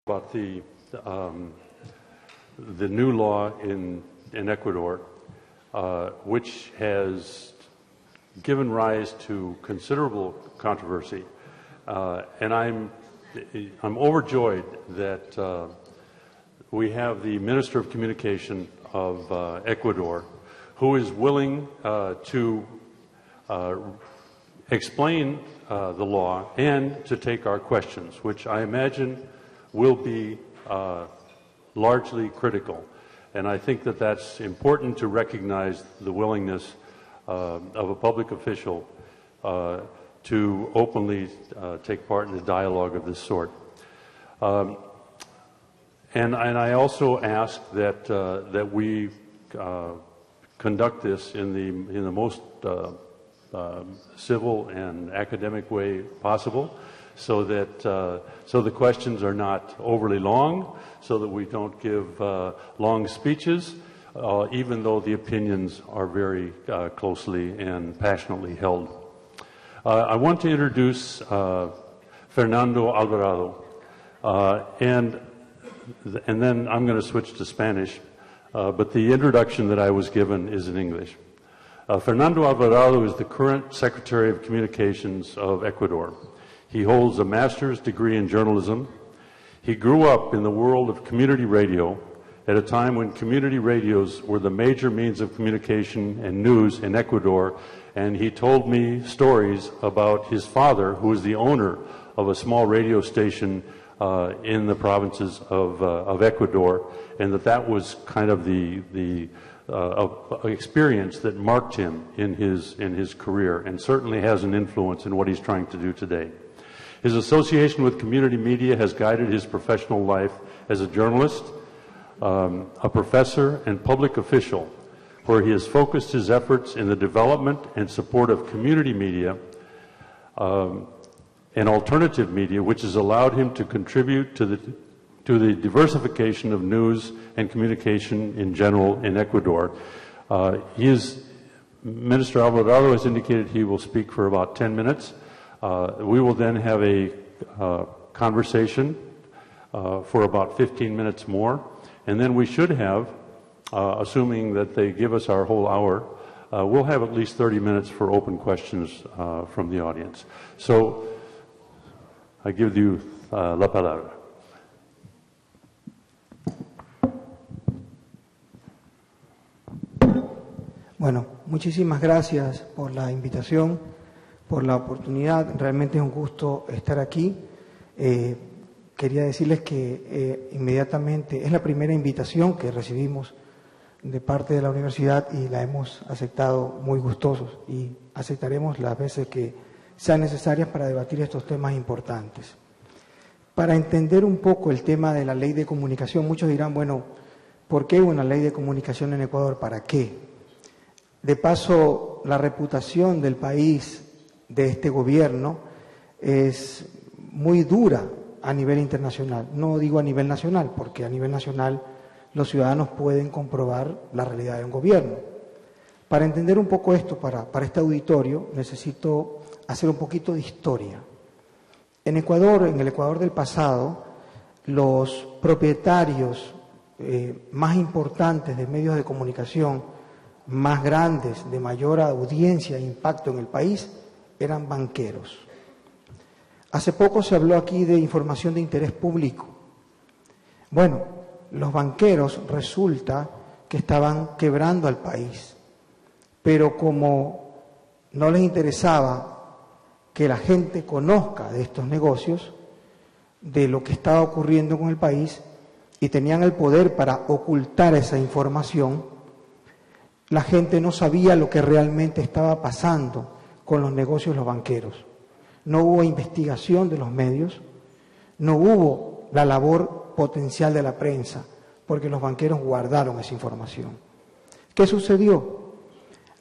About the new law in Ecuador, which has given rise to considerable controversy, and I'm overjoyed that we have the Minister of Communication of Ecuador, who is willing to explain the law and to take our questions, which I imagine will be largely critical. And I think that that's important to recognize the willingness of a public official to openly take part in a dialogue of this sort. And I also ask that that we conduct this in the most civil and academic way possible, so that so the questions are not overly long, so that we don't give long speeches, even though the opinions are very closely and passionately held. I want to introduce Fernando Alvarado, and then I'm going to switch to Spanish, but the introduction that I was given is in English. Fernando Alvarado is the current Secretary of Communications of Ecuador. He holds a master's degree in journalism. He grew up in the world of community radio at a time when community radios were the major means of communication and news in Ecuador, and he told me stories about his father, who was the owner of a small radio station in the provinces of Ecuador, and that was kind of the experience that marked him in his career, and certainly has an influence in what he's trying to do today. His association with community media has guided his professional life as a journalist, a professor, and public official, where he has focused his efforts in the development and support of community media and alternative media, which has allowed him to contribute to the diversification of news and communication in general in Ecuador. Minister Alvarado has indicated he will speak for about 10 minutes. We will then have a conversation for about 15 minutes more, and then we should have, assuming that they give us our whole hour, we'll have at least 30 minutes for open questions from the audience. So I give you la palabra. Bueno, muchísimas gracias por la invitación, por la oportunidad. Realmente es un gusto estar aquí. Quería decirles que inmediatamente es la primera invitación que recibimos de parte de la universidad y la hemos aceptado muy gustosos, y aceptaremos las veces que sean necesarias para debatir estos temas importantes. Para entender un poco el tema de la ley de comunicación, muchos dirán, bueno, ¿por qué una ley de comunicación en Ecuador? ¿Para qué? De paso, la reputación del país, de este gobierno, es muy dura a nivel internacional. No digo a nivel nacional, porque a nivel nacional los ciudadanos pueden comprobar la realidad de un gobierno. Para entender un poco esto, para este auditorio, necesito hacer un poquito de historia. En Ecuador, en el Ecuador del pasado, los propietarios más importantes de medios de comunicación, más grandes, de mayor audiencia e impacto en el país, eran banqueros. Hace poco se habló aquí de información de interés público. Bueno, los banqueros resulta que estaban quebrando al país, pero como no les interesaba que la gente conozca de estos negocios, de lo que estaba ocurriendo con el país, y tenían el poder para ocultar esa información, la gente no sabía lo que realmente estaba pasando con los negocios de los banqueros. No hubo investigación de los medios, no hubo la labor potencial de la prensa, porque los banqueros guardaron esa información. ¿Qué sucedió?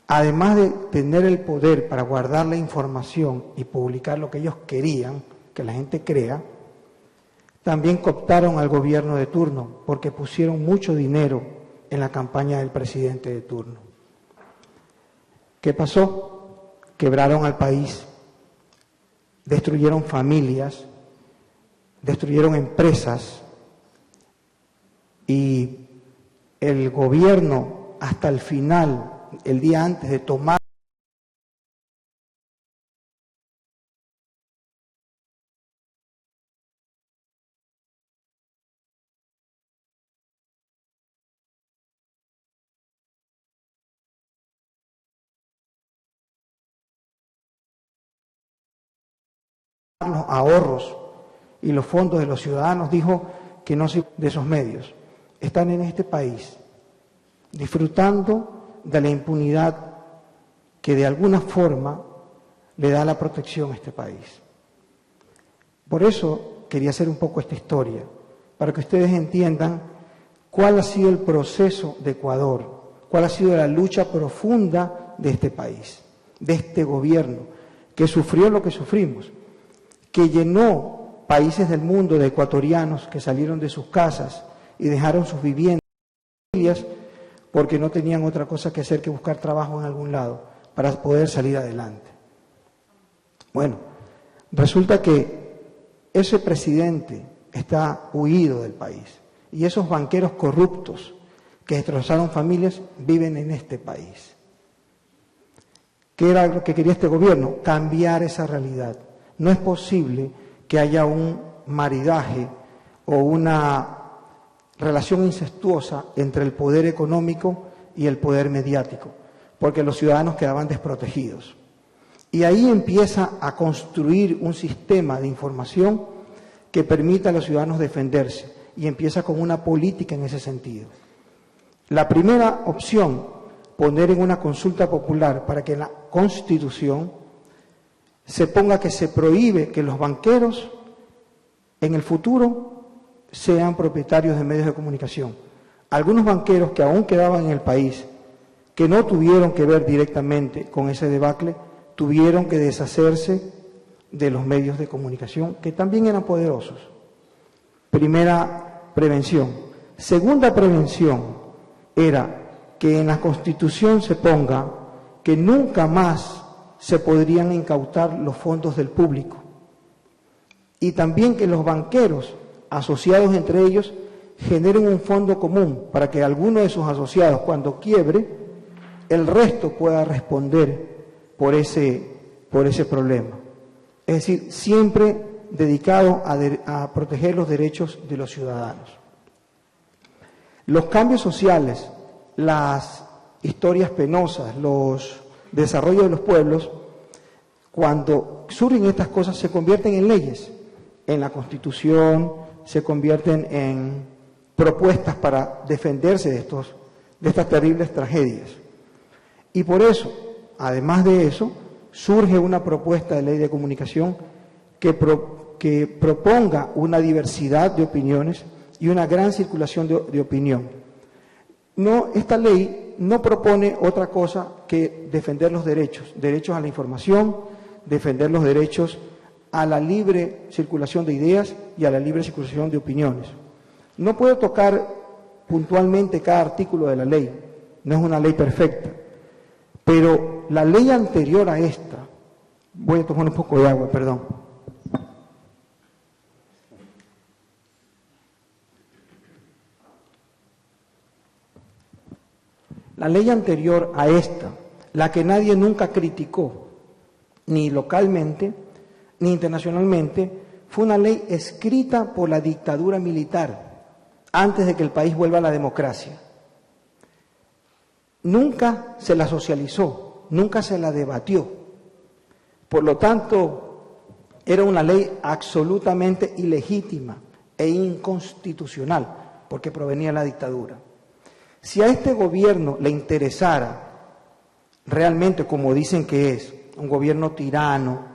Además de tener el poder para guardar la información y publicar lo que ellos querían que la gente crea, también cooptaron al gobierno de turno, porque pusieron mucho dinero en la campaña del presidente de turno. ¿Qué pasó? Quebraron al país, destruyeron familias, destruyeron empresas, y el gobierno hasta el final, el día antes de tomar los ahorros y los fondos de los ciudadanos, dijo que no se de esos medios. Están en este país disfrutando de la impunidad que de alguna forma le da la protección a este país. Por eso quería hacer un poco esta historia, para que ustedes entiendan cuál ha sido el proceso de Ecuador, cuál ha sido la lucha profunda de este país, de este gobierno, que sufrió lo que sufrimos, que llenó países del mundo de ecuatorianos que salieron de sus casas y dejaron sus viviendas, porque no tenían otra cosa que hacer que buscar trabajo en algún lado para poder salir adelante. Bueno, resulta que ese presidente está huido del país y esos banqueros corruptos que destrozaron familias viven en este país. ¿Qué era lo que quería este gobierno? Cambiar esa realidad. No es posible que haya un maridaje o una relación incestuosa entre el poder económico y el poder mediático, porque los ciudadanos quedaban desprotegidos. Y ahí empieza a construir un sistema de información que permita a los ciudadanos defenderse, y empieza con una política en ese sentido. La primera opción, poner en una consulta popular para que en la Constitución se ponga que se prohíbe que los banqueros en el futuro sean propietarios de medios de comunicación. Algunos banqueros que aún quedaban en el país, que no tuvieron que ver directamente con ese debacle, tuvieron que deshacerse de los medios de comunicación, que también eran poderosos. Primera prevención. Segunda prevención era que en la Constitución se ponga que nunca más se podrían incautar los fondos del público, y también que los banqueros asociados entre ellos generen un fondo común para que alguno de sus asociados, cuando quiebre, el resto pueda responder por ese problema. Es decir, siempre dedicado a proteger los derechos de los ciudadanos. Los cambios sociales, las historias penosas, los desarrollos de los pueblos, cuando surgen estas cosas se convierten en leyes, en la Constitución, se convierten en propuestas para defenderse de estas terribles tragedias. Y por eso, además de eso, surge una propuesta de ley de comunicación que proponga una diversidad de opiniones y una gran circulación de opinión. No, esta ley no propone otra cosa que defender los derechos a la información, defender los derechos a la libre circulación de ideas y a la libre circulación de opiniones. No puedo tocar puntualmente cada artículo de la ley, no es una ley perfecta, pero la ley anterior a esta, voy a tomar un poco de agua, perdón. La ley anterior a esta, la que nadie nunca criticó, ni localmente, ni internacionalmente, fue una ley escrita por la dictadura militar, antes de que el país vuelva a la democracia. Nunca se la socializó, nunca se la debatió. Por lo tanto, era una ley absolutamente ilegítima e inconstitucional, porque provenía de la dictadura. Si a este gobierno le interesara realmente, como dicen que es, un gobierno tirano,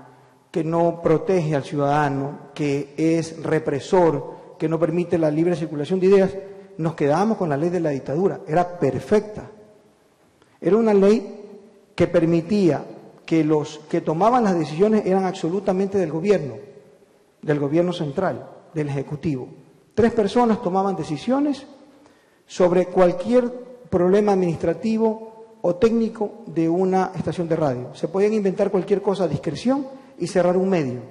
que no protege al ciudadano, que es represor, que no permite la libre circulación de ideas, nos quedábamos con la ley de la dictadura. Era perfecta. Era una ley que permitía que los que tomaban las decisiones eran absolutamente del gobierno central, del Ejecutivo. 3 personas tomaban decisiones sobre cualquier problema administrativo o técnico de una estación de radio. Se podían inventar cualquier cosa a discreción y cerrar un medio.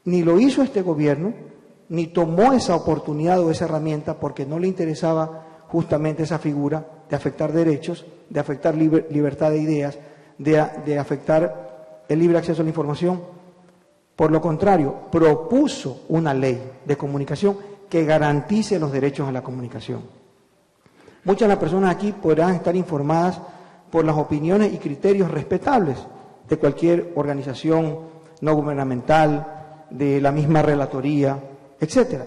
Ni lo hizo este gobierno, ni tomó esa oportunidad o esa herramienta porque no le interesaba justamente esa figura de afectar derechos, de afectar libertad de ideas, de afectar el libre acceso a la información. Por lo contrario, propuso una ley de comunicación que garantice los derechos a la comunicación. Muchas de las personas aquí podrán estar informadas por las opiniones y criterios respetables de cualquier organización no gubernamental, de la misma relatoría, etcétera.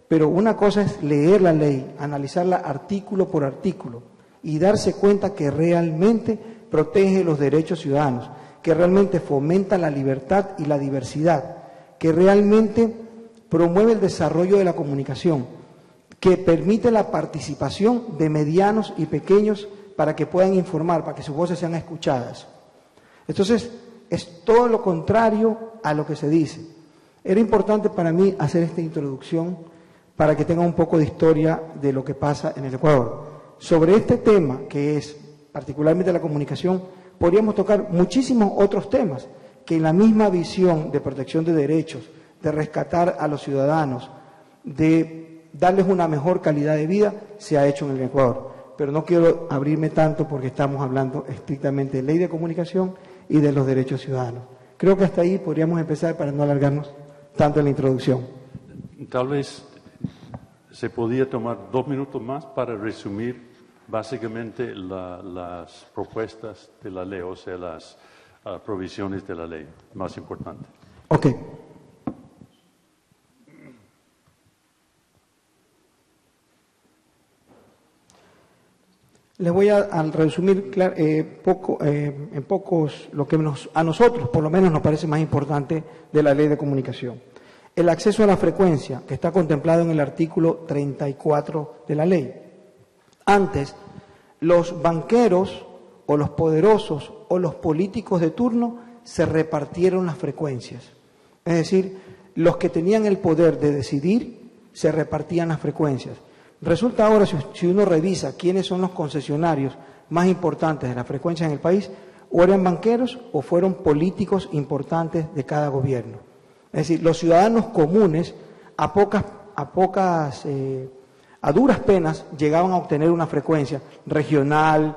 Pero una cosa es leer la ley, analizarla artículo por artículo y darse cuenta que realmente protege los derechos ciudadanos, que realmente fomenta la libertad y la diversidad, que realmente promueve el desarrollo de la comunicación, que permite la participación de medianos y pequeños para que puedan informar, para que sus voces sean escuchadas. Entonces, es todo lo contrario a lo que se dice. Era importante para mí hacer esta introducción para que tengan un poco de historia de lo que pasa en el Ecuador. Sobre este tema, que es particularmente la comunicación, podríamos tocar muchísimos otros temas que en la misma visión de protección de derechos, de rescatar a los ciudadanos, de darles una mejor calidad de vida, se ha hecho en el Ecuador. Pero no quiero abrirme tanto porque estamos hablando estrictamente de ley de comunicación y de los derechos ciudadanos. Creo que hasta ahí podríamos empezar para no alargarnos tanto en la introducción. Tal vez se podía tomar 2 minutos más para resumir básicamente las propuestas de la ley, o sea, las provisiones de la ley más importantes. Ok. Les voy a resumir en pocos lo que a nosotros, por lo menos, nos parece más importante de la ley de comunicación. El acceso a la frecuencia, que está contemplado en el artículo 34 de la ley. Antes, los banqueros o los poderosos o los políticos de turno se repartieron las frecuencias. Es decir, los que tenían el poder de decidir se repartían las frecuencias. Resulta ahora, si uno revisa quiénes son los concesionarios más importantes de las frecuencias en el país, o eran banqueros o fueron políticos importantes de cada gobierno. Es decir, los ciudadanos comunes a duras penas llegaban a obtener una frecuencia regional,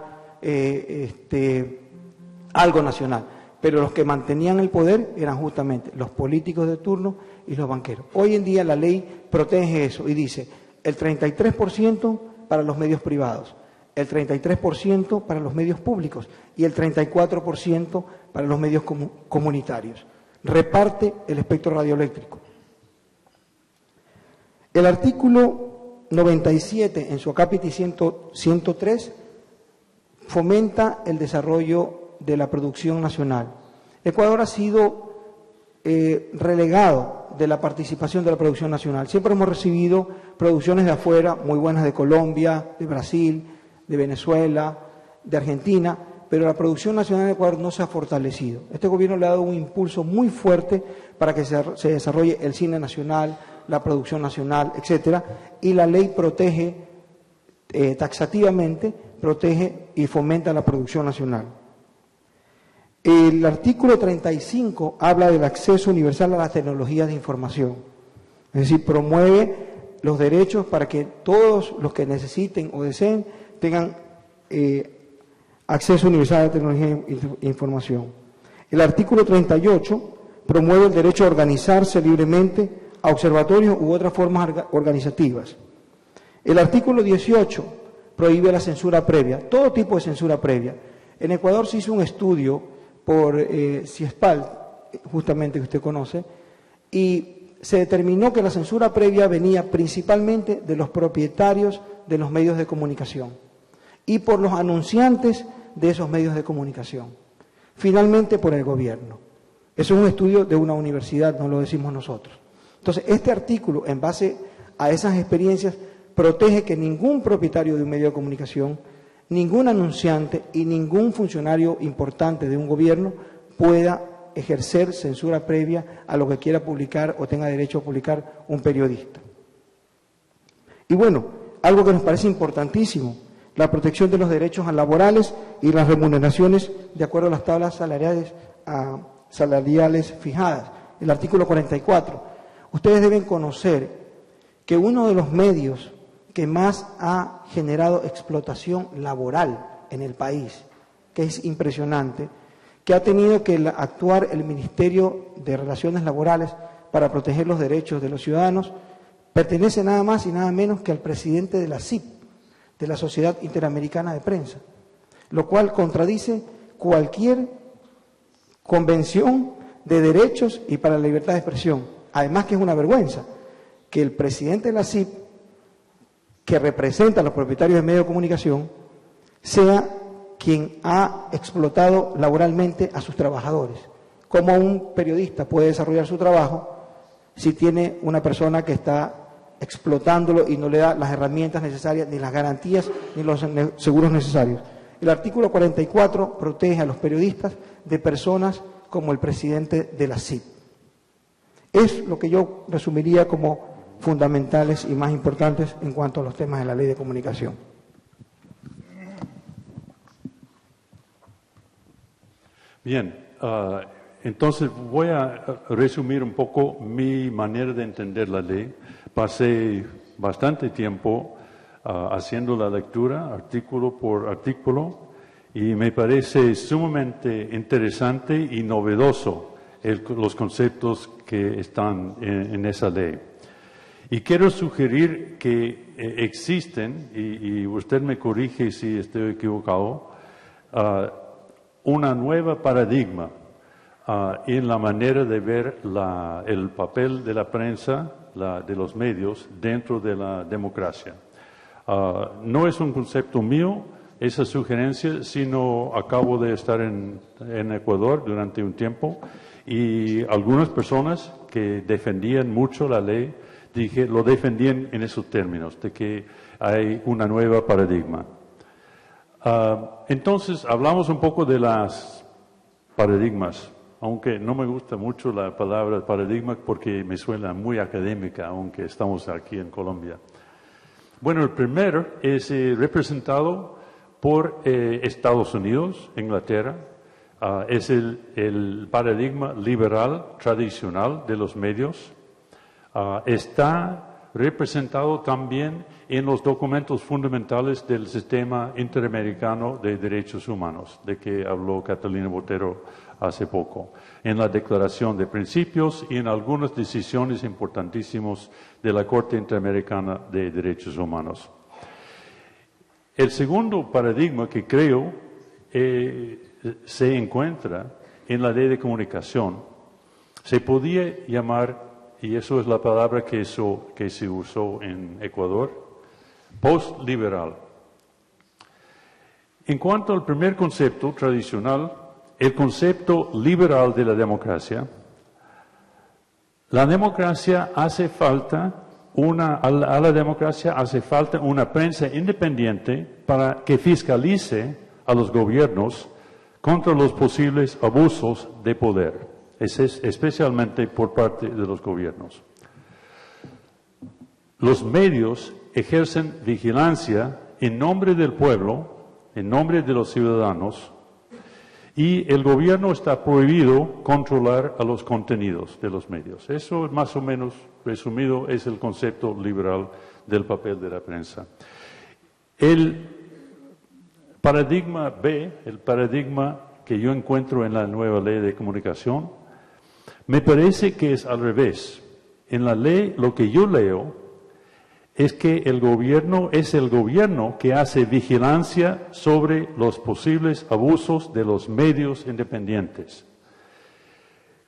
algo nacional. Pero los que mantenían el poder eran justamente los políticos de turno y los banqueros. Hoy en día la ley protege eso y dice el 33% para los medios privados, el 33% para los medios públicos y el 34% para los medios comunitarios. Reparte el espectro radioeléctrico. El artículo 97, en su acápite 103, fomenta el desarrollo de la producción nacional. Ecuador ha sido relegado de la participación de la producción nacional. Siempre hemos recibido producciones de afuera, muy buenas, de Colombia, de Brasil, de Venezuela, de Argentina, pero la producción nacional de Ecuador no se ha fortalecido. Este gobierno le ha dado un impulso muy fuerte para que se desarrolle el cine nacional, la producción nacional, etcétera, y la ley protege taxativamente, protege y fomenta la producción nacional. El artículo 35 habla del acceso universal a las tecnologías de información, es decir, promueve los derechos para que todos los que necesiten o deseen tengan acceso universal a la tecnología de información. El artículo 38 promueve el derecho a organizarse libremente a observatorios u otras formas organizativas. El artículo 18 prohíbe la censura previa, todo tipo de censura previa. En Ecuador se hizo un estudio por CIESPAL, justamente que usted conoce, y se determinó que la censura previa venía principalmente de los propietarios de los medios de comunicación y por los anunciantes de esos medios de comunicación, finalmente por el gobierno. Eso es un estudio de una universidad, no lo decimos nosotros. Entonces, este artículo, en base a esas experiencias, protege que ningún propietario de un medio de comunicación, ningún anunciante y ningún funcionario importante de un gobierno pueda ejercer censura previa a lo que quiera publicar o tenga derecho a publicar un periodista. Y bueno, algo que nos parece importantísimo, la protección de los derechos laborales y las remuneraciones de acuerdo a las tablas salariales fijadas, el artículo 44. Ustedes deben conocer que uno de los medios que más ha generado explotación laboral en el país, que es impresionante, que ha tenido que actuar el Ministerio de Relaciones Laborales para proteger los derechos de los ciudadanos, pertenece nada más y nada menos que al presidente de la SIP, de la Sociedad Interamericana de Prensa, lo cual contradice cualquier convención de derechos y para la libertad de expresión. Además que es una vergüenza que el presidente de la SIP, que representa a los propietarios de medios de comunicación, sea quien ha explotado laboralmente a sus trabajadores. ¿Cómo un periodista puede desarrollar su trabajo si tiene una persona que está explotándolo y no le da las herramientas necesarias, ni las garantías, ni los seguros necesarios? El artículo 44 protege a los periodistas de personas como el presidente de la CIP. Es lo que yo resumiría como fundamentales y más importantes en cuanto a los temas de la ley de comunicación. Bien, entonces voy a resumir un poco mi manera de entender la ley. Pasé bastante tiempo haciendo la lectura, artículo por artículo, y me parece sumamente interesante y novedoso los conceptos que están en esa ley. Y quiero sugerir que existen, y usted me corrige si estoy equivocado, una nueva paradigma en la manera de ver el papel de la prensa, de los medios, dentro de la democracia. No es un concepto mío, esa sugerencia, sino acabo de estar en Ecuador durante un tiempo y algunas personas que defendían mucho la ley, lo defendían en esos términos, de que hay una nueva paradigma. Entonces, hablamos un poco de las paradigmas, aunque no me gusta mucho la palabra paradigma porque me suena muy académica, aunque estamos aquí en Colombia. Bueno, el primero es representado por Estados Unidos, Inglaterra. Es el paradigma liberal tradicional de los medios. Está representado también en los documentos fundamentales del Sistema Interamericano de Derechos Humanos, de que habló Catalina Botero hace poco, en la Declaración de Principios y en algunas decisiones importantísimas de la Corte Interamericana de Derechos Humanos. El segundo paradigma que creo se encuentra en la ley de comunicación se podía llamar, y eso es la palabra que se usó en Ecuador, postliberal. En cuanto al primer concepto tradicional, el concepto liberal de la democracia hace falta a la democracia hace falta una prensa independiente para que fiscalice a los gobiernos contra los posibles abusos de poder, especialmente por parte de los gobiernos. Los medios ejercen vigilancia en nombre del pueblo, en nombre de los ciudadanos, y el gobierno está prohibido controlar a los contenidos de los medios. Eso, más o menos resumido, es el concepto liberal del papel de la prensa. El paradigma B, el paradigma que yo encuentro en la nueva ley de comunicación, me parece que es al revés. En la ley, lo que yo leo es que el gobierno es el gobierno que hace vigilancia sobre los posibles abusos de los medios independientes.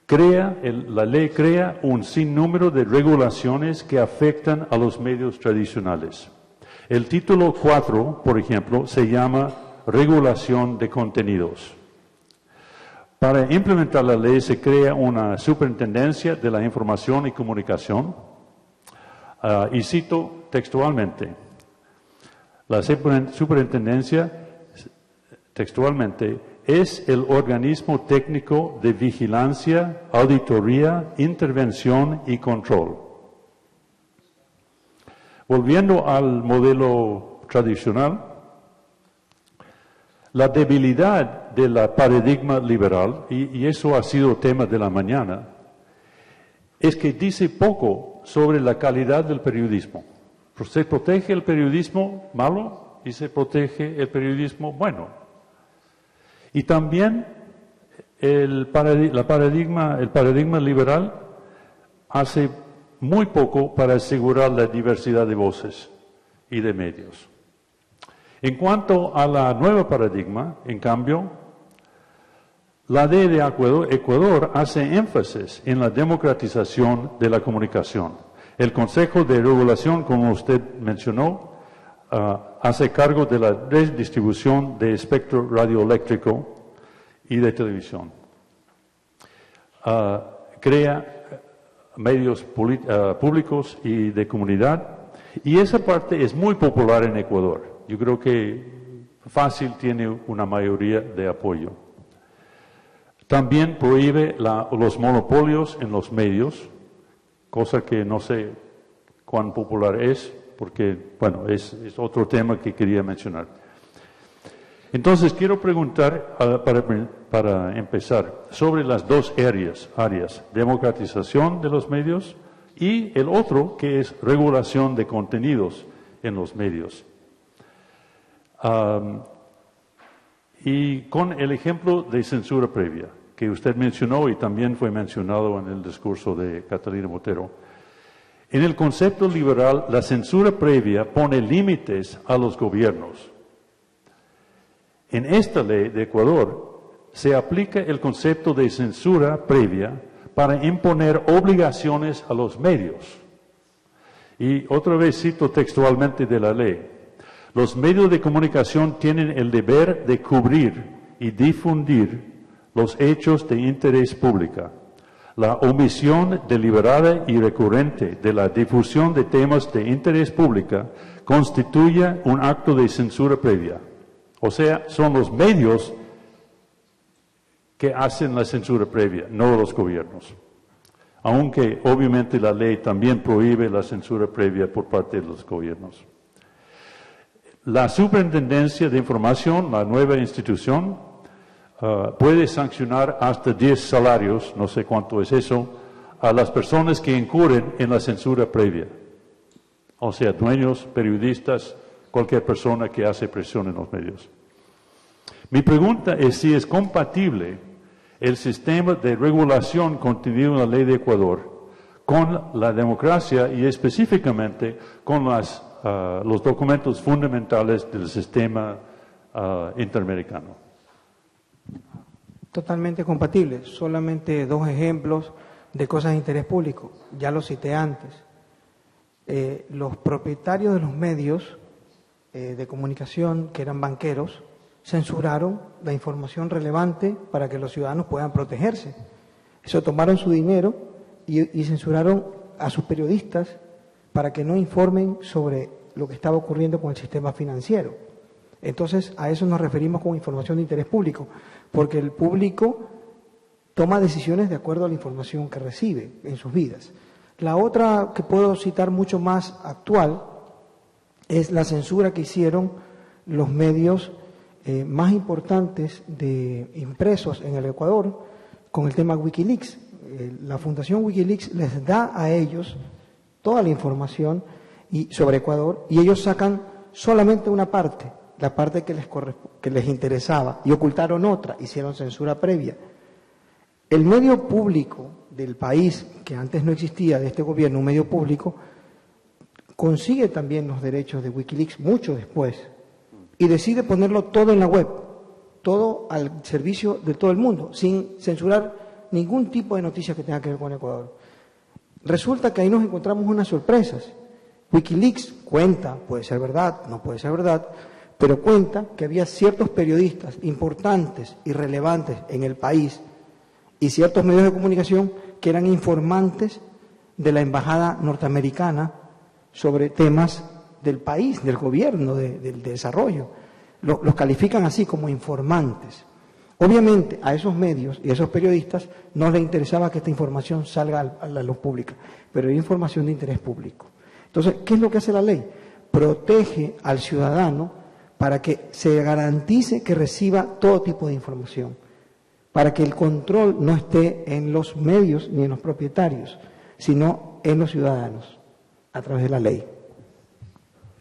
La ley crea un sinnúmero de regulaciones que afectan a los medios tradicionales. El título 4, por ejemplo, se llama Regulación de Contenidos. Para implementar la ley se crea una superintendencia de la información y comunicación. Y cito textualmente, la superintendencia, textualmente, es el organismo técnico de vigilancia, auditoría, intervención y control. Volviendo al modelo tradicional, la debilidad del paradigma liberal, y eso ha sido tema de la mañana, es que dice poco sobre la calidad del periodismo. Se protege el periodismo malo y se protege el periodismo bueno. Y también el paradigma liberal hace muy poco para asegurar la diversidad de voces y de medios. En cuanto a la nueva paradigma, en cambio, la ley de Ecuador hace énfasis en la democratización de la comunicación. El Consejo de Regulación, como usted mencionó, hace cargo de la redistribución de espectro radioeléctrico y de televisión. Crea medios públicos y de comunidad, y esa parte es muy popular en Ecuador. Yo creo que fácil tiene una mayoría de apoyo. También prohíbe los monopolios en los medios, cosa que no sé cuán popular es, porque, bueno, es otro tema que quería mencionar. Entonces, quiero preguntar, para empezar, sobre las dos áreas, democratización de los medios y el otro, que es regulación de contenidos en los medios. Y con el ejemplo de censura previa, que usted mencionó y también fue mencionado en el discurso de Catalina Botero. En el concepto liberal, la censura previa pone límites a los gobiernos. En esta ley de Ecuador se aplica el concepto de censura previa para imponer obligaciones a los medios. Y otra vez cito textualmente de la ley. Los medios de comunicación tienen el deber de cubrir y difundir los hechos de interés público. La omisión deliberada y recurrente de la difusión de temas de interés público constituye un acto de censura previa. O sea, son los medios que hacen la censura previa, no los gobiernos. Aunque obviamente la ley también prohíbe la censura previa por parte de los gobiernos. La Superintendencia de Información, la nueva institución, puede sancionar hasta 10 salarios, no sé cuánto es eso, a las personas que incurren en la censura previa. O sea, dueños, periodistas, cualquier persona que hace presión en los medios. Mi pregunta es si es compatible el sistema de regulación contenido en la ley de Ecuador con la democracia y específicamente con los documentos fundamentales del sistema interamericano. Totalmente compatible. Solamente dos ejemplos de cosas de interés público. Ya lo cité antes. Los propietarios de los medios de comunicación, que eran banqueros, censuraron la información relevante para que los ciudadanos puedan protegerse. Eso, tomaron su dinero y censuraron a sus periodistas para que no informen sobre lo que estaba ocurriendo con el sistema financiero. Entonces, a eso nos referimos con información de interés público, porque el público toma decisiones de acuerdo a la información que recibe en sus vidas. La otra que puedo citar mucho más actual es la censura que hicieron los medios más importantes de impresos en el Ecuador con el tema Wikileaks. La Fundación Wikileaks les da a ellos toda la información sobre Ecuador y ellos sacan solamente una parte, la parte que les interesaba, y ocultaron otra, hicieron censura previa. El medio público del país, que antes no existía, de este gobierno, un medio público, consigue también los derechos de Wikileaks mucho después y decide ponerlo todo en la web, todo al servicio de todo el mundo, sin censurar ningún tipo de noticia que tenga que ver con Ecuador. Resulta que ahí nos encontramos unas sorpresas. Wikileaks cuenta, puede ser verdad, no puede ser verdad, pero cuenta que había ciertos periodistas importantes y relevantes en el país y ciertos medios de comunicación que eran informantes de la embajada norteamericana sobre temas del país, del gobierno, del desarrollo. Los califican así como informantes. Obviamente a esos medios y a esos periodistas no les interesaba que esta información salga a la luz pública, pero era información de interés público. Entonces, ¿qué es lo que hace la ley? Protege al ciudadano para que se garantice que reciba todo tipo de información, para que el control no esté en los medios ni en los propietarios, sino en los ciudadanos, a través de la ley.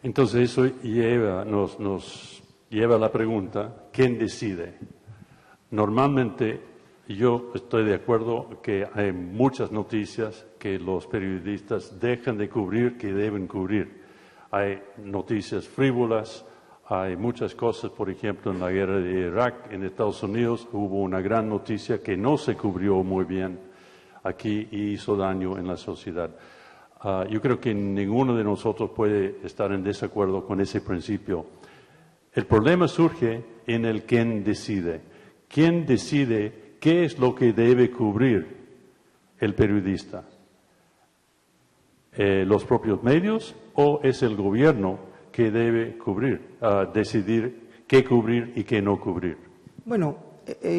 Entonces eso nos lleva a la pregunta, ¿quién decide? Normalmente yo estoy de acuerdo que hay muchas noticias que los periodistas dejan de cubrir que deben cubrir. Hay noticias frívolas, hay muchas cosas, por ejemplo, en la guerra de Irak, en Estados Unidos, hubo una gran noticia que no se cubrió muy bien aquí y hizo daño en la sociedad. Yo creo que ninguno de nosotros puede estar en desacuerdo con ese principio. El problema surge en el quién decide. ¿Quién decide qué es lo que debe cubrir el periodista? ¿Los propios medios o es el gobierno que debe decidir qué cubrir y qué no cubrir? Bueno,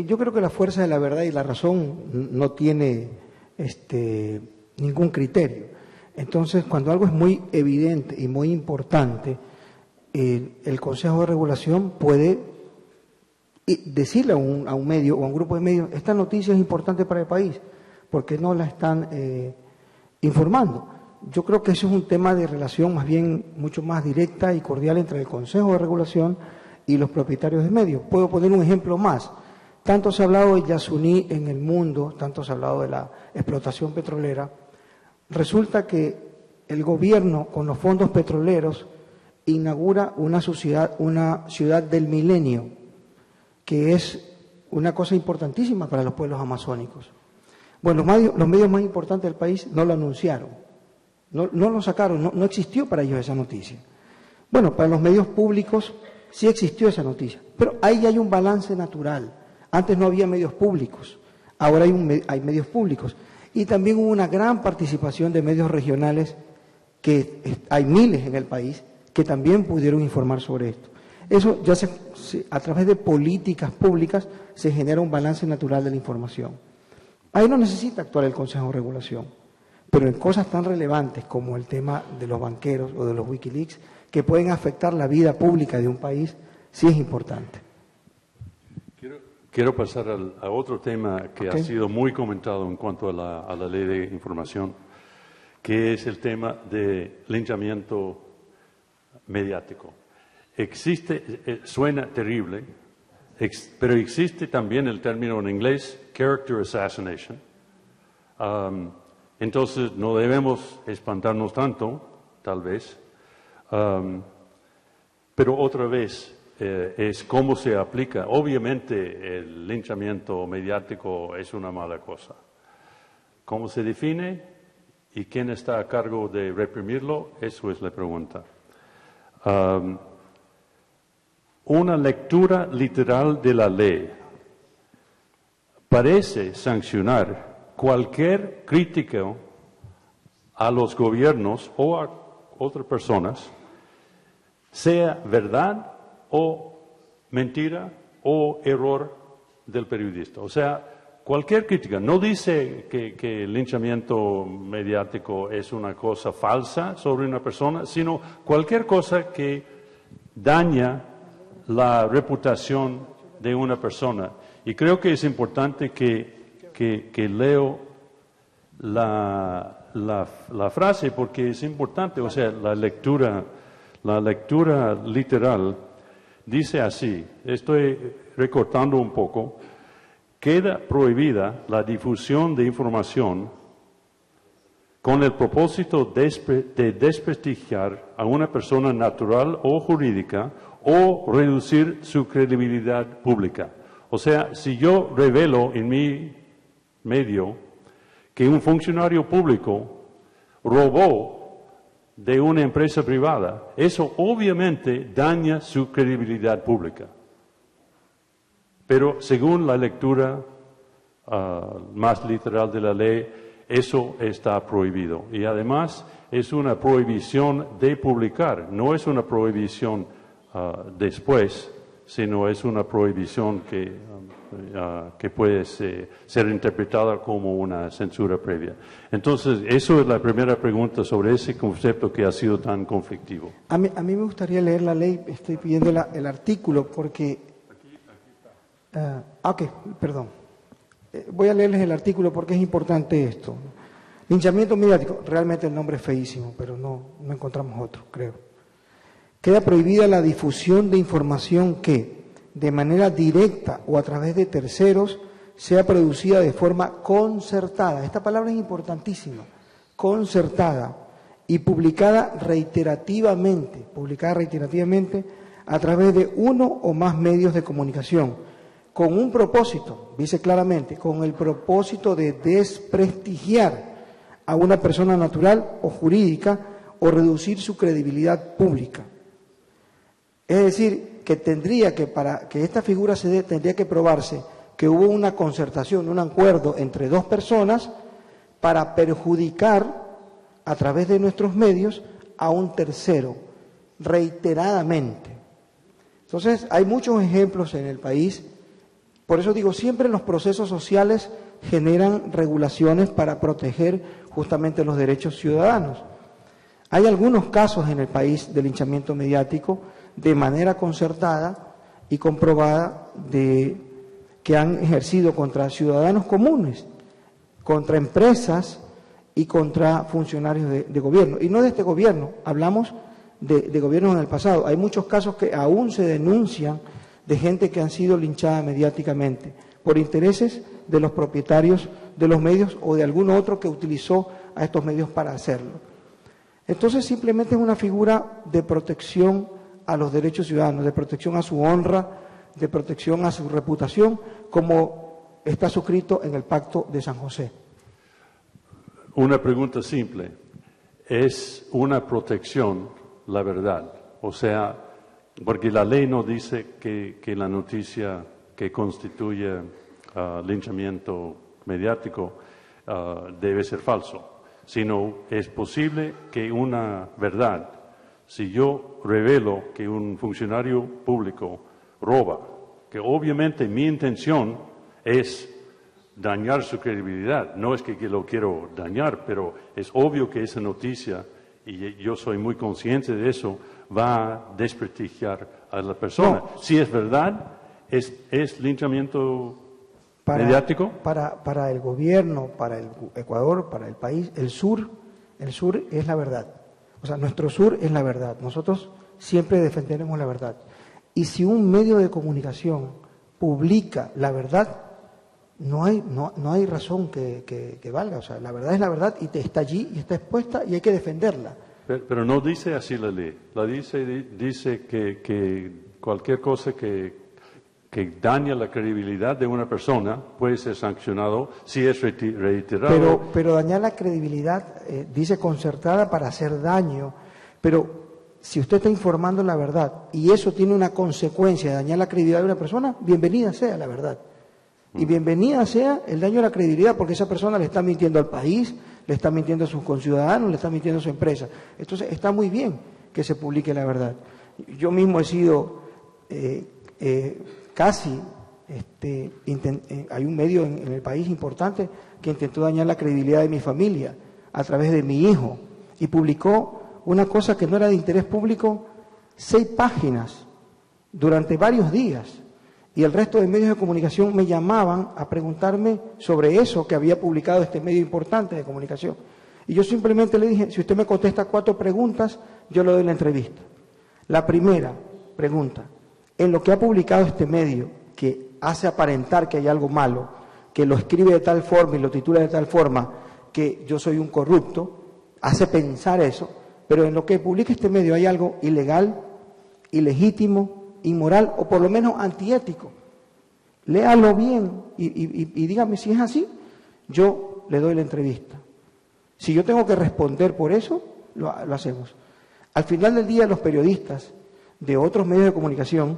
yo creo que la fuerza de la verdad y la razón no tiene ningún criterio. Entonces, cuando algo es muy evidente y muy importante, el Consejo de Regulación puede decirle a un medio o a un grupo de medios, esta noticia es importante para el país, porque no la están informando. Yo creo que eso es un tema de relación más bien mucho más directa y cordial entre el Consejo de Regulación y los propietarios de medios. Puedo poner un ejemplo más. Tanto se ha hablado de Yasuní en el mundo, tanto se ha hablado de la explotación petrolera. Resulta que el gobierno, con los fondos petroleros, inaugura una ciudad del milenio, que es una cosa importantísima para los pueblos amazónicos. Bueno, los medios más importantes del país no lo anunciaron, no lo sacaron, no existió para ellos esa noticia. Bueno, para los medios públicos sí existió esa noticia, pero ahí hay un balance natural. Antes no había medios públicos, ahora hay medios públicos. Y también hubo una gran participación de medios regionales, que hay miles en el país, que también pudieron informar sobre esto. Eso ya a través de políticas públicas se genera un balance natural de la información. Ahí no necesita actuar el Consejo de Regulación, pero en cosas tan relevantes como el tema de los banqueros o de los Wikileaks, que pueden afectar la vida pública de un país, sí es importante. Quiero pasar a otro tema que ha sido muy comentado en cuanto a la ley de información, que es el tema de linchamiento mediático. Suena terrible, pero existe también el término en inglés, character assassination. Entonces no debemos espantarnos tanto, tal vez, pero otra vez, es cómo se aplica. Obviamente el linchamiento mediático es una mala cosa. ¿Cómo se define y quién está a cargo de reprimirlo? Eso es la pregunta. Una lectura literal de la ley parece sancionar cualquier crítica a los gobiernos o a otras personas, sea verdad o mentira o error del periodista. O sea, cualquier crítica. No dice que el linchamiento mediático es una cosa falsa sobre una persona, sino cualquier cosa que daña la reputación de una persona. Y creo que es importante que leo la frase porque es importante. O sea, la lectura literal dice así, estoy recortando un poco, queda prohibida la difusión de información con el propósito de desprestigiar a una persona natural o jurídica o reducir su credibilidad pública. O sea, si yo revelo en mi medio que un funcionario público robó de una empresa privada, eso obviamente daña su credibilidad pública. Pero según la lectura más literal de la ley, eso está prohibido. Y además es una prohibición de publicar, no es una prohibición después, sino es una prohibición que puede ser interpretada como una censura previa. Entonces, eso es la primera pregunta sobre ese concepto que ha sido tan conflictivo. A mí me gustaría leer la ley, estoy pidiendo el artículo porque... ok, perdón. Voy a leerles el artículo porque es importante esto. Linchamiento mediático, realmente el nombre es feísimo, pero no encontramos otro, creo. Queda prohibida la difusión de información que, de manera directa o a través de terceros, sea producida de forma concertada. Esta palabra es importantísima, concertada, y publicada reiterativamente a través de uno o más medios de comunicación, con un propósito, dice claramente, con el propósito de desprestigiar a una persona natural o jurídica o reducir su credibilidad pública. Es decir, que tendría que, para que esta figura se dé, tendría que probarse que hubo una concertación, un acuerdo entre dos personas para perjudicar a través de nuestros medios a un tercero, reiteradamente. Entonces, hay muchos ejemplos en el país. Por eso digo, siempre los procesos sociales generan regulaciones para proteger justamente los derechos ciudadanos. Hay algunos casos en el país de linchamiento mediático de manera concertada y comprobada que han ejercido contra ciudadanos comunes, contra empresas y contra funcionarios de gobierno. Y no de este gobierno, hablamos de gobiernos en el pasado. Hay muchos casos que aún se denuncian de gente que han sido linchada mediáticamente por intereses de los propietarios de los medios o de algún otro que utilizó a estos medios para hacerlo. Entonces simplemente es una figura de protección a los derechos ciudadanos, de protección a su honra, de protección a su reputación, como está suscrito en el Pacto de San José. Una pregunta simple. ¿Es una protección la verdad? O sea, porque la ley no dice que la noticia que constituye linchamiento mediático debe ser falso, sino es posible que una verdad, si yo revelo que un funcionario público roba, que obviamente mi intención es dañar su credibilidad, no es que lo quiero dañar, pero es obvio que esa noticia, y yo soy muy consciente de eso, va a desprestigiar a la persona. No. Si es verdad, ¿es linchamiento mediático? Para el gobierno, para el Ecuador, para el país, el sur es la verdad. O sea, nuestro sur es la verdad. Nosotros siempre defenderemos la verdad. Y si un medio de comunicación publica la verdad, no hay razón que valga. O sea, la verdad es la verdad y está allí y está expuesta y hay que defenderla. Pero no dice así la ley. Dice que cualquier cosa que daña la credibilidad de una persona puede ser sancionado si es reiterado. Pero dañar la credibilidad, dice concertada para hacer daño, pero si usted está informando la verdad y eso tiene una consecuencia de dañar la credibilidad de una persona, bienvenida sea la verdad. Y bienvenida sea el daño a la credibilidad, porque esa persona le está mintiendo al país, le está mintiendo a sus conciudadanos, le está mintiendo a su empresa. Entonces está muy bien que se publique la verdad. Yo mismo he sido hay un medio en el país importante que intentó dañar la credibilidad de mi familia a través de mi hijo y publicó una cosa que no era de interés público, 6 páginas durante varios días. Y el resto de medios de comunicación me llamaban a preguntarme sobre eso que había publicado este medio importante de comunicación. Y yo simplemente le dije, si usted me contesta 4 preguntas, yo le doy la entrevista. La primera pregunta, en lo que ha publicado este medio, que hace aparentar que hay algo malo, que lo escribe de tal forma y lo titula de tal forma que yo soy un corrupto, hace pensar eso, pero en lo que publica este medio hay algo ilegal, ilegítimo, inmoral o por lo menos antiético. Léalo bien y dígame si es así, yo le doy la entrevista. Si yo tengo que responder por eso, lo hacemos. Al final del día, los periodistas de otros medios de comunicación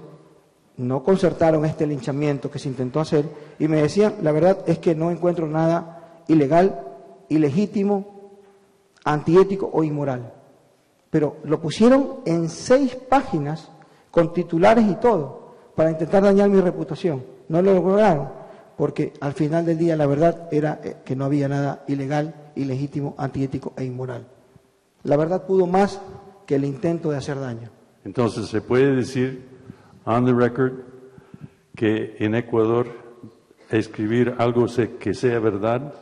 no concertaron este linchamiento que se intentó hacer y me decían, la verdad es que no encuentro nada ilegal, ilegítimo, antiético o inmoral. Pero lo pusieron en 6 páginas con titulares y todo para intentar dañar mi reputación. No lo lograron porque al final del día la verdad era que no había nada ilegal, ilegítimo, antiético e inmoral. La verdad pudo más que el intento de hacer daño. Entonces, ¿se puede decir, on the record, que en Ecuador escribir algo que sea verdad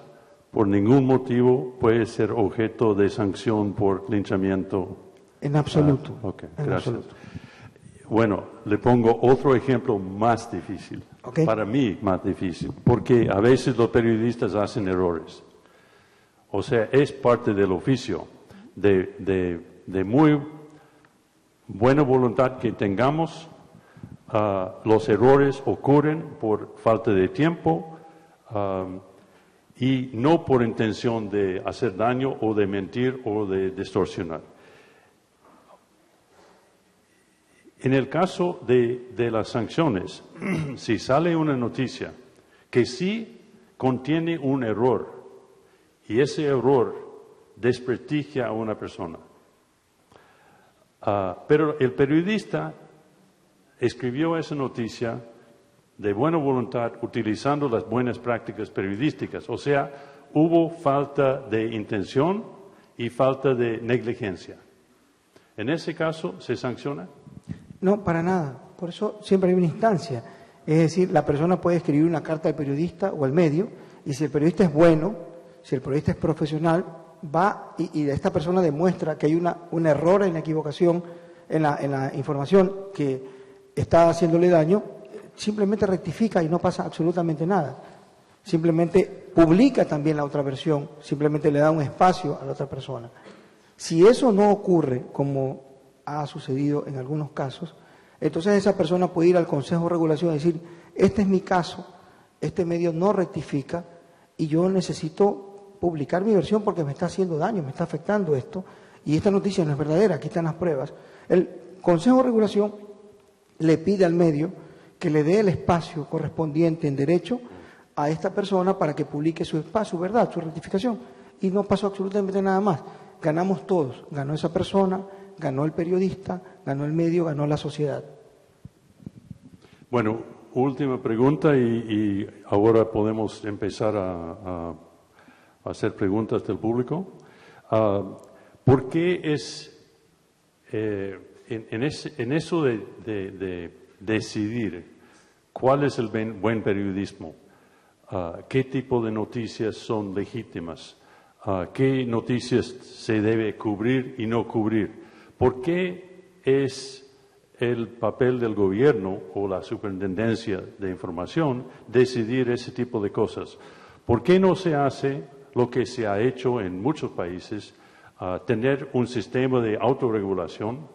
por ningún motivo puede ser objeto de sanción por linchamiento. En absoluto. Ok, en gracias. absoluto. Bueno, le pongo otro ejemplo más difícil, Ok. para mí más difícil, porque a veces los periodistas hacen errores. O sea, es parte del oficio de muy buena voluntad que tengamos. Los errores ocurren por falta de tiempo y no por intención de hacer daño o de mentir o de distorsionar. En el caso de las sanciones, si sale una noticia que sí contiene un error y ese error desprestigia a una persona, pero el periodista escribió esa noticia de buena voluntad utilizando las buenas prácticas periodísticas, o sea, hubo falta de intención y falta de negligencia. En ese caso, ¿se sanciona? No, para nada. Por eso siempre hay una instancia. Es decir, la persona puede escribir una carta al periodista o al medio, y si el periodista es bueno, si el periodista es profesional, va y esta persona demuestra que hay un error en la equivocación, en la información que está haciéndole daño, simplemente rectifica y no pasa absolutamente nada. Simplemente publica también la otra versión, simplemente le da un espacio a la otra persona. Si eso no ocurre, como ha sucedido en algunos casos, entonces esa persona puede ir al Consejo de Regulación y decir, este es mi caso, este medio no rectifica y yo necesito publicar mi versión porque me está haciendo daño, me está afectando esto, y esta noticia no es verdadera, aquí están las pruebas. El Consejo de Regulación le pide al medio que le dé el espacio correspondiente en derecho a esta persona para que publique su espacio, su verdad, su rectificación, y no pasó absolutamente nada más. Ganamos todos, ganó esa persona, ganó el periodista, ganó el medio, ganó la sociedad. Bueno, última pregunta y ahora podemos empezar a hacer preguntas del público. ¿Por qué es, en eso de decidir cuál es el buen periodismo, qué tipo de noticias son legítimas, qué noticias se debe cubrir y no cubrir? ¿Por qué es el papel del gobierno o la superintendencia de información decidir ese tipo de cosas? ¿Por qué no se hace lo que se ha hecho en muchos países, tener un sistema de autorregulación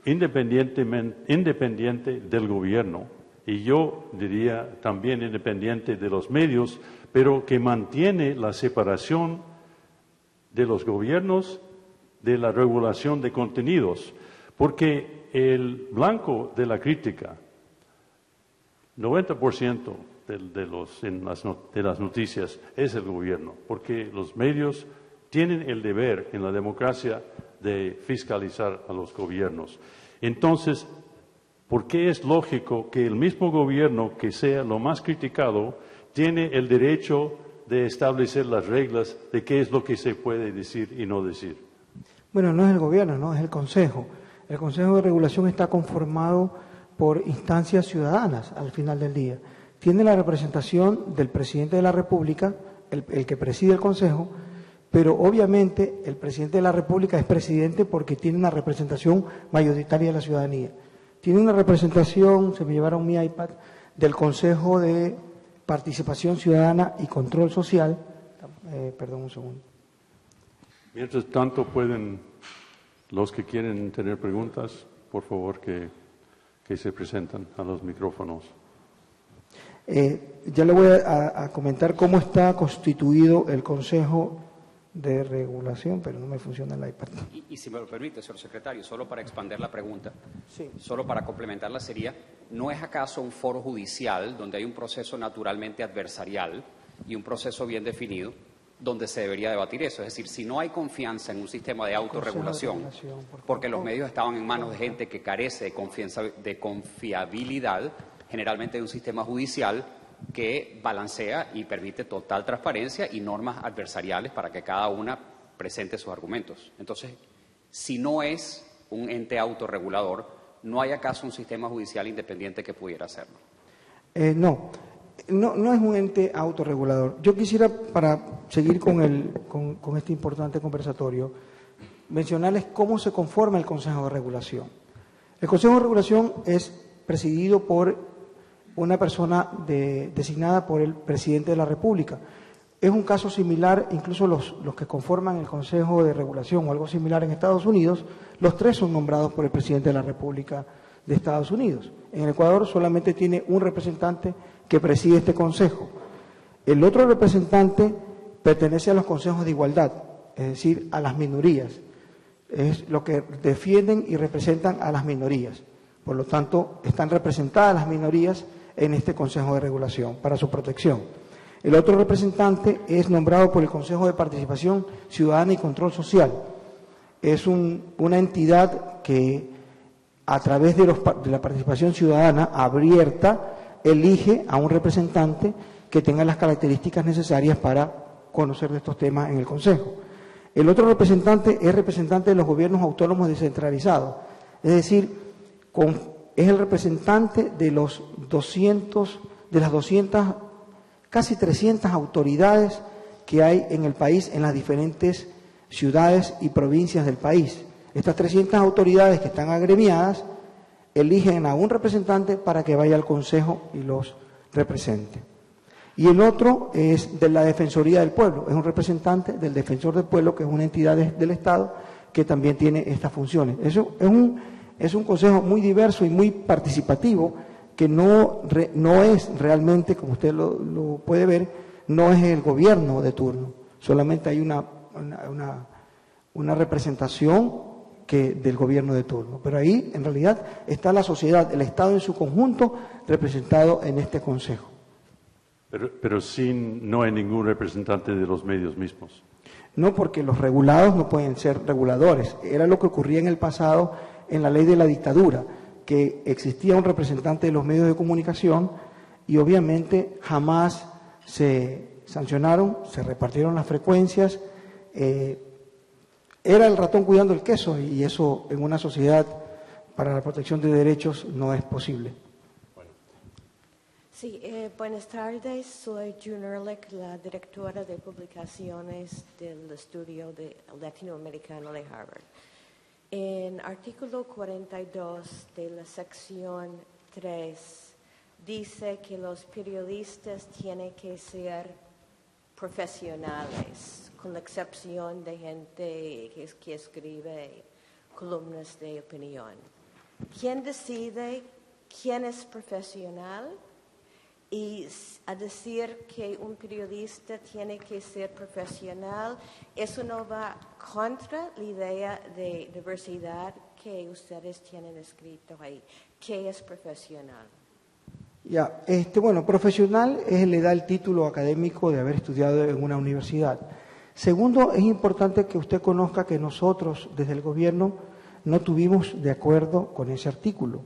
independiente del gobierno, y yo diría también independiente de los medios, pero que mantiene la separación de los gobiernos de la regulación de contenidos? Porque el blanco de la crítica, 90% de las noticias es el gobierno, porque los medios tienen el deber en la democracia de fiscalizar a los gobiernos. Entonces, ¿por qué es lógico que el mismo gobierno que sea lo más criticado tiene el derecho de establecer las reglas de qué es lo que se puede decir y no decir? Bueno, no es el gobierno, no, es el Consejo. El Consejo de Regulación está conformado por instancias ciudadanas al final del día. Tiene la representación del presidente de la República, el que preside el Consejo, pero obviamente el presidente de la República es presidente porque tiene una representación mayoritaria de la ciudadanía. Tiene una representación, se me llevaron mi iPad, del Consejo de Participación Ciudadana y Control Social. Perdón un segundo. Mientras tanto, pueden los que quieren tener preguntas, por favor, que se presentan a los micrófonos. Ya le voy a comentar cómo está constituido el Consejo de Regulación, pero no me funciona el iPad. Y si me lo permite, señor secretario, solo para expandir la pregunta, Sí. solo para complementarla sería, ¿no es acaso un foro judicial donde hay un proceso naturalmente adversarial y un proceso bien definido donde se debería debatir eso? Es decir, si no hay confianza en un sistema de autorregulación, porque los medios estaban en manos de gente que carece de confiabilidad, generalmente de un sistema judicial que balancea y permite total transparencia y normas adversariales para que cada una presente sus argumentos. Entonces, si no es un ente autorregulador, ¿no hay acaso un sistema judicial independiente que pudiera hacerlo? No. No es un ente autorregulador. Yo quisiera, para seguir con este importante conversatorio, mencionarles cómo se conforma el Consejo de Regulación. El Consejo de Regulación es presidido por una persona designada por el presidente de la República. Es un caso similar, incluso los que conforman el Consejo de Regulación o algo similar en Estados Unidos, los tres son nombrados por el presidente de la República de Estados Unidos. En el Ecuador solamente tiene un representante que preside este consejo. El otro representante pertenece a los consejos de igualdad, es decir, a las minorías. Es lo que defienden y representan a las minorías. Por lo tanto, están representadas las minorías en este Consejo de Regulación para su protección. El otro representante es nombrado por el Consejo de Participación Ciudadana y Control Social. Es una entidad que, a través de la participación ciudadana abierta, elige a un representante que tenga las características necesarias para conocer de estos temas en el Consejo. El otro representante es representante de los gobiernos autónomos descentralizados, es decir, es el representante de las 200, casi 300 autoridades que hay en el país, en las diferentes ciudades y provincias del país. Estas 300 autoridades que están agremiadas eligen a un representante para que vaya al Consejo y los represente. Y el otro es de la Defensoría del Pueblo, es un representante del Defensor del Pueblo, que es una entidad del Estado que también tiene estas funciones. Eso es un consejo muy diverso y muy participativo, que no es realmente, como usted lo puede ver, no es el gobierno de turno, solamente hay una representación del gobierno de turno. Pero ahí, en realidad, está la sociedad, el Estado en su conjunto, representado en este consejo. Pero no hay ningún representante de los medios mismos. No, porque los regulados no pueden ser reguladores. Era lo que ocurría en el pasado en la ley de la dictadura, que existía un representante de los medios de comunicación y obviamente jamás se sancionaron, se repartieron las frecuencias. Era el ratón cuidando el queso, y eso en una sociedad para la protección de derechos no es posible. Sí, buenas tardes. Soy June Ehrlich, la directora de publicaciones del Estudio Latinoamericano de Harvard. En artículo 42 de la sección 3 dice que los periodistas tienen que ser profesionales, con la excepción de gente que escribe columnas de opinión. ¿Quién decide quién es profesional? Y a decir que un periodista tiene que ser profesional, eso no va contra la idea de diversidad que ustedes tienen escrito ahí. ¿Qué es profesional? Ya, bueno, profesional le da el título académico de haber estudiado en una universidad. Segundo, es importante que usted conozca que nosotros, desde el gobierno, no tuvimos de acuerdo con ese artículo,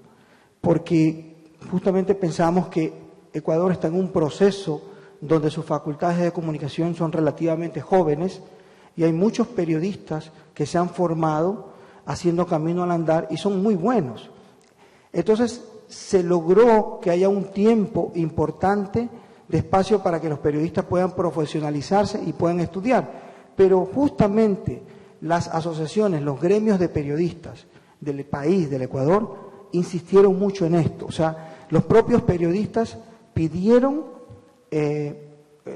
porque justamente pensamos que Ecuador está en un proceso donde sus facultades de comunicación son relativamente jóvenes y hay muchos periodistas que se han formado haciendo camino al andar y son muy buenos. Entonces, se logró que haya un tiempo importante de espacio para que los periodistas puedan profesionalizarse y puedan estudiar. Pero justamente las asociaciones, los gremios de periodistas del país, del Ecuador, insistieron mucho en esto. O sea, los propios periodistas pidieron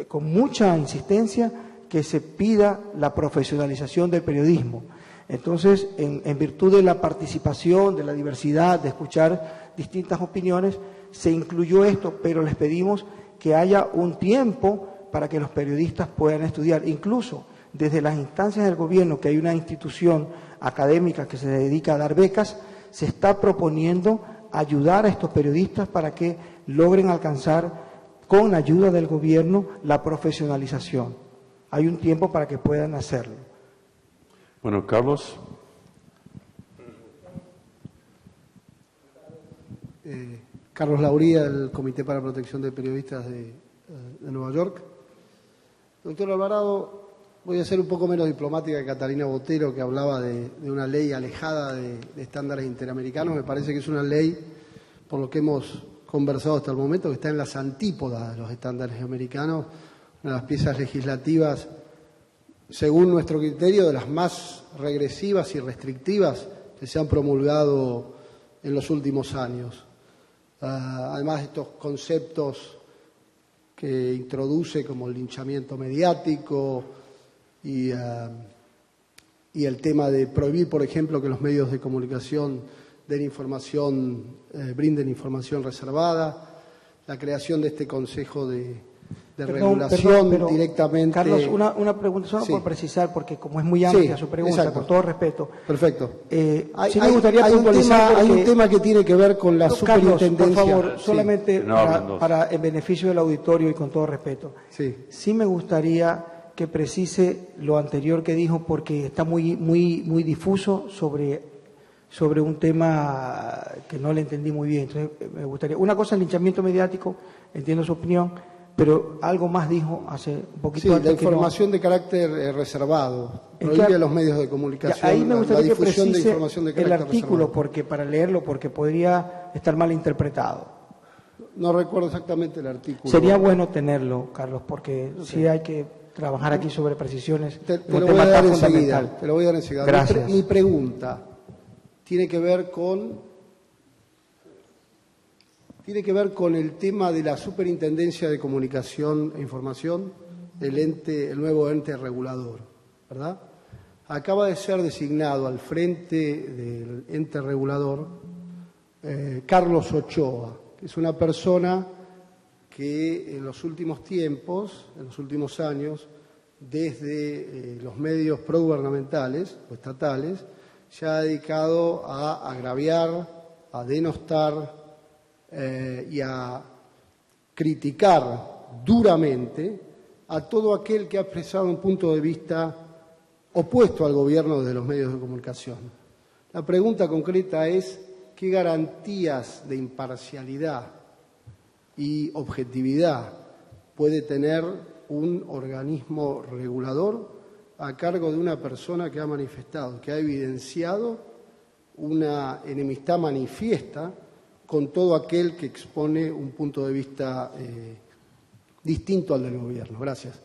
con mucha insistencia que se pida la profesionalización del periodismo. Entonces, en virtud de la participación, de la diversidad, de escuchar distintas opiniones, se incluyó esto, pero les pedimos que haya un tiempo para que los periodistas puedan estudiar. Incluso desde las instancias del gobierno, que hay una institución académica que se dedica a dar becas, se está proponiendo ayudar a estos periodistas para que logren alcanzar, con la ayuda del gobierno, la profesionalización. Hay un tiempo para que puedan hacerlo. Bueno, Carlos. Carlos Lauría, del Comité para la Protección de Periodistas de Nueva York. Doctor Alvarado, voy a ser un poco menos diplomática que Catalina Botero, que hablaba de una ley alejada de estándares interamericanos. Me parece que es una ley, por lo que hemos conversado hasta el momento, que está en las antípodas de los estándares americanos, una de las piezas legislativas, según nuestro criterio, de las más regresivas y restrictivas que se han promulgado en los últimos años. Además de estos conceptos que introduce, como el linchamiento mediático y el tema de prohibir, por ejemplo, que los medios de comunicación brinden información reservada, la creación de este Consejo de regulación pero, directamente. Carlos, una pregunta solo Sí. por precisar, porque como es muy amplia su pregunta, exacto. con todo respeto. Perfecto. Sí me gustaría puntualizar hay un porque- tema que tiene que ver con la Carlos, superintendencia. por favor, Sí. solamente No hablan dos. para en beneficio del auditorio y con todo respeto. Sí. Me gustaría que precise lo anterior que dijo, porque está muy difuso sobre un tema que no le entendí muy bien. Entonces, me gustaría. Una cosa es el linchamiento mediático, entiendo su opinión, pero algo más dijo hace un poquito Sí, antes. la información de carácter reservado. Prohíbe claro. a los medios de comunicación Ahí me gustaría la que difusión de precise información de el carácter artículo, reservado. para leerlo, porque podría estar mal interpretado. No recuerdo exactamente el artículo. Sería bueno tenerlo, Carlos, porque sí hay que trabajar aquí sobre precisiones. Te un lo voy tema a dar tan enseguida. fundamental. Te lo voy a dar enseguida. Gracias. Mi pregunta tiene que ver con el tema de la Superintendencia de Comunicación e Información, el nuevo ente regulador, ¿verdad? Acaba de ser designado al frente del ente regulador Carlos Ochoa, que es una persona que en los últimos tiempos, en los últimos años, desde los medios progubernamentales o estatales, se ha dedicado a agraviar, a denostar y a criticar duramente a todo aquel que ha expresado un punto de vista opuesto al gobierno desde los medios de comunicación. La pregunta concreta es: ¿qué garantías de imparcialidad y objetividad puede tener un organismo regulador a cargo de una persona que ha manifestado, que ha evidenciado una enemistad manifiesta con todo aquel que expone un punto de vista distinto al del gobierno? Gracias.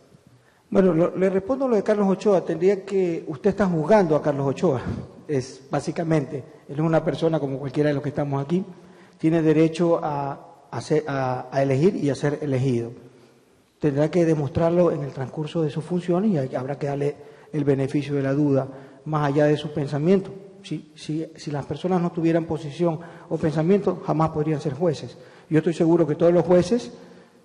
Bueno, le respondo lo de Carlos Ochoa. Tendría que. Usted está juzgando a Carlos Ochoa. Es básicamente. Él es una persona como cualquiera de los que estamos aquí. Tiene derecho a elegir y a ser elegido. Tendrá que demostrarlo en el transcurso de sus funciones y habrá que darle el beneficio de la duda, más allá de su pensamiento. Si las personas no tuvieran posición o pensamiento, jamás podrían ser jueces. Yo estoy seguro que todos los jueces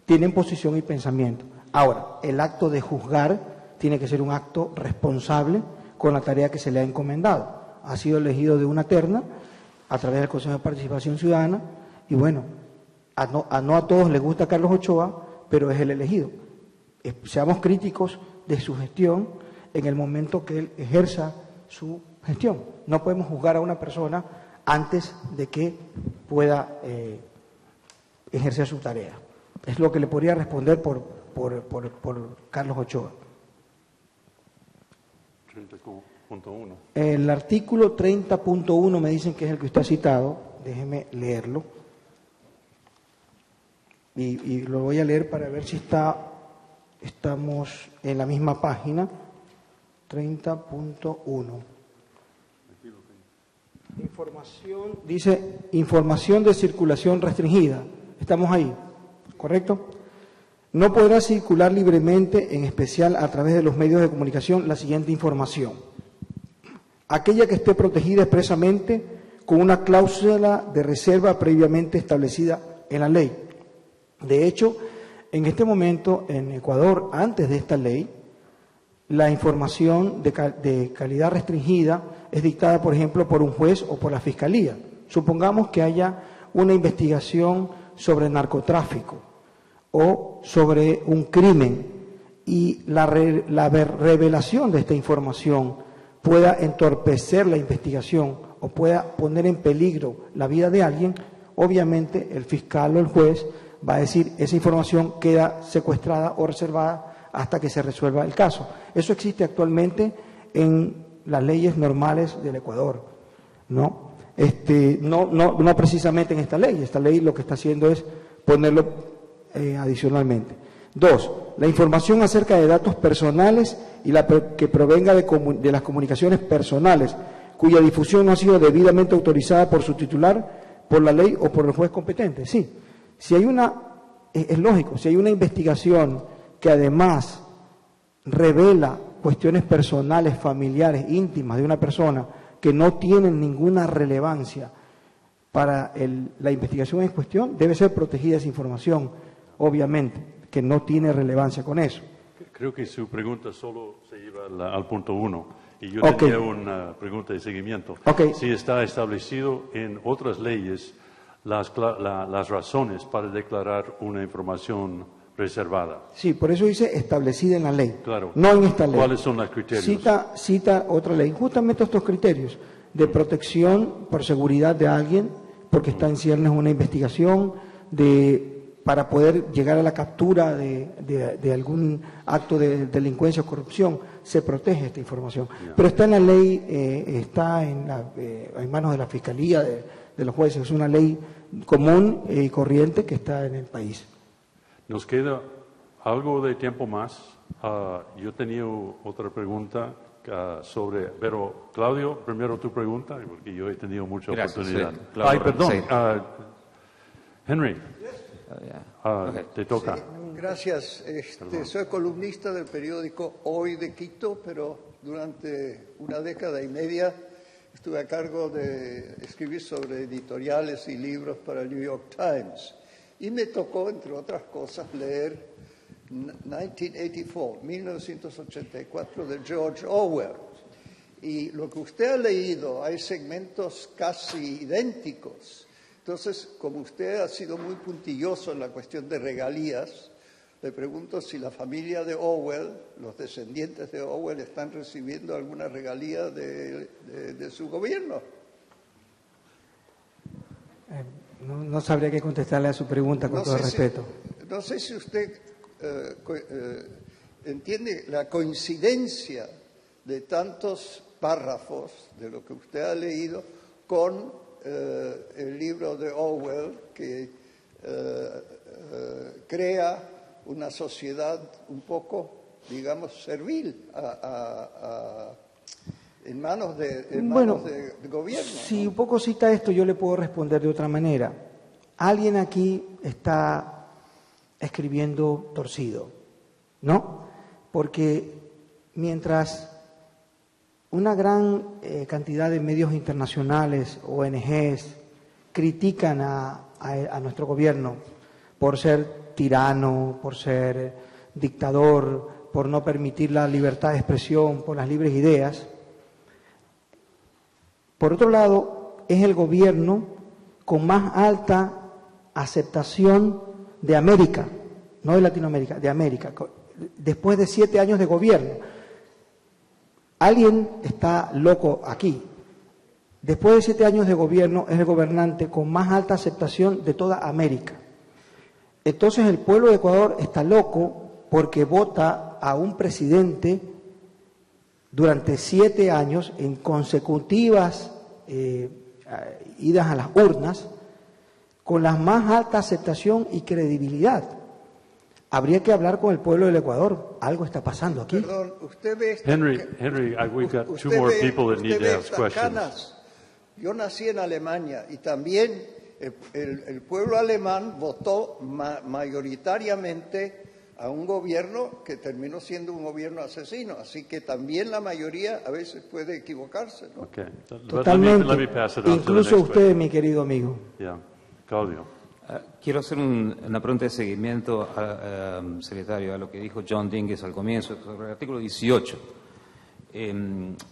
tienen posición y pensamiento. Ahora, el acto de juzgar tiene que ser un acto responsable con la tarea que se le ha encomendado. Ha sido elegido de una terna a través del Consejo de Participación Ciudadana y bueno, no a todos les gusta Carlos Ochoa, pero es el elegido. Seamos críticos de su gestión en el momento que él ejerza su gestión. No podemos juzgar a una persona antes de que pueda ejercer su tarea. Es lo que le podría responder por Carlos Ochoa. 30.1. El artículo 30.1 me dicen que es el que usted ha citado. Déjeme leerlo. Y lo voy a leer para ver si estamos en la misma página. 30.1. Información, dice información de circulación restringida. Estamos ahí, ¿correcto? No podrá circular libremente, en especial a través de los medios de comunicación, la siguiente información: aquella que esté protegida expresamente con una cláusula de reserva previamente establecida en la ley. De hecho, en este momento, en Ecuador, antes de esta ley, la información de calidad restringida es dictada, por ejemplo, por un juez o por la Fiscalía. Supongamos que haya una investigación sobre narcotráfico o sobre un crimen y la revelación de esta información pueda entorpecer la investigación o pueda poner en peligro la vida de alguien, obviamente el fiscal o el juez va a decir esa información queda secuestrada o reservada hasta que se resuelva el caso. Eso existe actualmente en las leyes normales del Ecuador, ¿no? No precisamente en esta ley. Esta ley lo que está haciendo es ponerlo adicionalmente. 2. La información acerca de datos personales y que provenga de las comunicaciones personales, cuya difusión no ha sido debidamente autorizada por su titular, por la ley o por el juez competente. Sí, si hay es lógico, si hay una investigación que además revela cuestiones personales, familiares, íntimas de una persona que no tienen ninguna relevancia para la investigación en cuestión, debe ser protegida esa información, obviamente, que no tiene relevancia con eso. Creo que su pregunta solo se lleva al punto 1 y yo Ok. tenía una pregunta de seguimiento. Ok. Si está establecido en otras leyes las razones para declarar una información reservada. Sí, por eso dice establecida en la ley, Claro. no en esta ley. ¿Cuáles son los criterios? Cita otra ley, justamente estos criterios de protección por seguridad de alguien, porque está en ciernes una investigación, para poder llegar a la captura de algún acto de delincuencia o corrupción, se protege esta información. Pero está en la ley, está en manos de la Fiscalía, de los jueces, es una ley común y corriente que está en el país. Nos queda algo de tiempo más. Yo tenía otra pregunta pero Claudio, primero tu pregunta, porque yo he tenido mucha Gracias, oportunidad. sí, Claudio, Perdón, sí. Henry, Okay. te toca. Gracias. Soy columnista del periódico Hoy de Quito, pero durante una década y media estuve a cargo de escribir sobre editoriales y libros para el New York Times. Y me tocó, entre otras cosas, leer 1984 de George Orwell. Y lo que usted ha leído, hay segmentos casi idénticos. Entonces, como usted ha sido muy puntilloso en la cuestión de regalías, le pregunto si la familia de Orwell, los descendientes de Orwell, están recibiendo alguna regalía de su gobierno. No sabría qué contestarle a su pregunta con todo respeto. No sé si usted entiende la coincidencia de tantos párrafos de lo que usted ha leído con el libro de Orwell que crea una sociedad un poco, digamos, servil en manos de gobierno. Si un poco cita esto, yo le puedo responder de otra manera. Alguien aquí está escribiendo torcido, ¿no? Porque mientras una gran cantidad de medios internacionales, ONGs, critican a nuestro gobierno por ser tirano, por ser dictador, por no permitir la libertad de expresión, por las libres ideas. Por otro lado, es el gobierno con más alta aceptación de América, no de Latinoamérica, de América, después de 7 años de gobierno. Alguien está loco aquí. Después de 7 años de gobierno, es el gobernante con más alta aceptación de toda América. Entonces el pueblo de Ecuador está loco porque vota a un presidente durante 7 años en consecutivas idas a las urnas con la más alta aceptación y credibilidad. Habría que hablar con el pueblo del Ecuador. Algo está pasando aquí. Perdón, usted ve... Henry, we've got 2 more people that need to ask questions. Canas. Yo nací en Alemania y también el pueblo alemán votó mayoritariamente a un gobierno que terminó siendo un gobierno asesino. Así que también la mayoría a veces puede equivocarse, ¿no? Okay. Totalmente. Let me pass it on to the Incluso next usted, mi querido amigo. question. Yeah. Claudio. Quiero hacer una pregunta de seguimiento, secretario, a lo que dijo John Dinges al comienzo, sobre el artículo 18,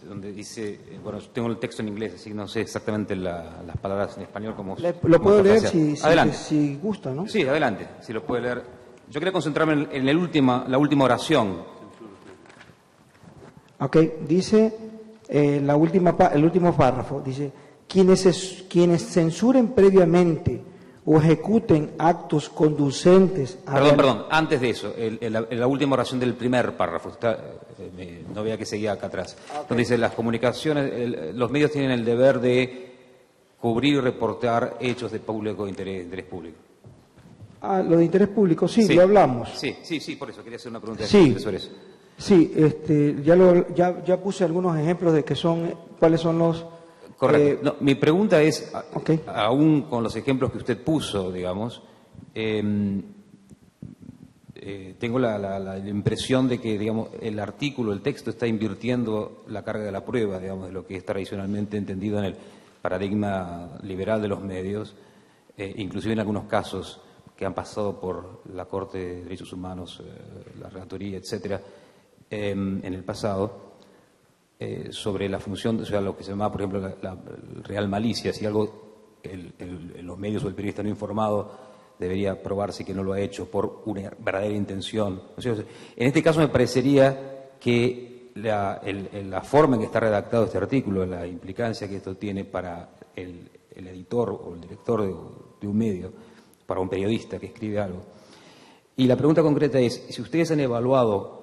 donde dice, bueno, yo tengo el texto en inglés, así que no sé exactamente las palabras en español como... Lo puedo leer Adelante. si gusta, ¿no? Sí, adelante, si lo puede leer. Yo quería concentrarme en la última oración. Ok, dice el último párrafo, dice, quienes censuren previamente o ejecuten actos conducentes a... Perdón, antes de eso, la última oración del primer párrafo, no veía que seguía acá atrás, donde dice, las comunicaciones, los medios tienen el deber de cubrir y reportar hechos de público interés público. Ah, lo de interés público, sí, lo hablamos. Sí, por eso quería hacer una pregunta Sí. sobre eso. Sí, ya puse algunos ejemplos de cuáles son los... Correcto. No, mi pregunta es, Ok. aún con los ejemplos que usted puso, digamos, tengo la impresión de que, digamos, el artículo, el texto está invirtiendo la carga de la prueba, digamos, de lo que es tradicionalmente entendido en el paradigma liberal de los medios, inclusive en algunos casos que han pasado por la Corte de Derechos Humanos, la Relatoría, etcétera, en el pasado, sobre la función, o sea, lo que se llama, por ejemplo, la real malicia, si algo los medios o el periodista no informado debería probarse que no lo ha hecho por una verdadera intención. O sea, en este caso me parecería que la forma en que está redactado este artículo, la implicancia que esto tiene para el editor o el director de un medio, para un periodista que escribe algo. Y la pregunta concreta es, si ustedes han evaluado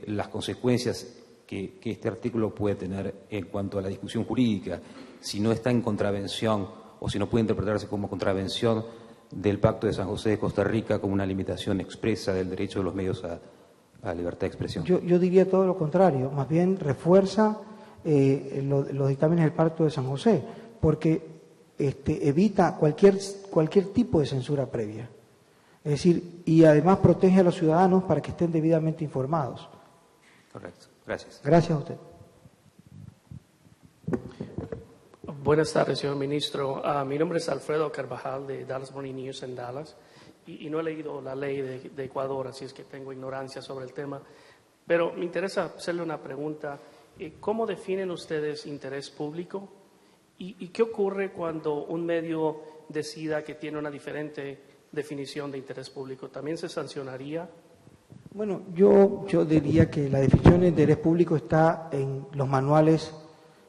las consecuencias que este artículo puede tener en cuanto a la discusión jurídica, si no está en contravención o si no puede interpretarse como contravención del Pacto de San José de Costa Rica como una limitación expresa del derecho de los medios a la libertad de expresión. Yo diría todo lo contrario, más bien refuerza los dictámenes del Pacto de San José, porque evita cualquier tipo de censura previa. Es decir, y además protege a los ciudadanos para que estén debidamente informados. Correcto. Gracias. Gracias a usted. Buenas tardes, señor ministro. Mi nombre es Alfredo Carvajal de Dallas Morning News en Dallas y no he leído la ley de Ecuador, así es que tengo ignorancia sobre el tema. Pero me interesa hacerle una pregunta. ¿Cómo definen ustedes interés público? ¿Y qué ocurre cuando un medio decida que tiene una diferente definición de interés público? ¿También se sancionaría? Bueno, yo diría que la definición de interés público está en los manuales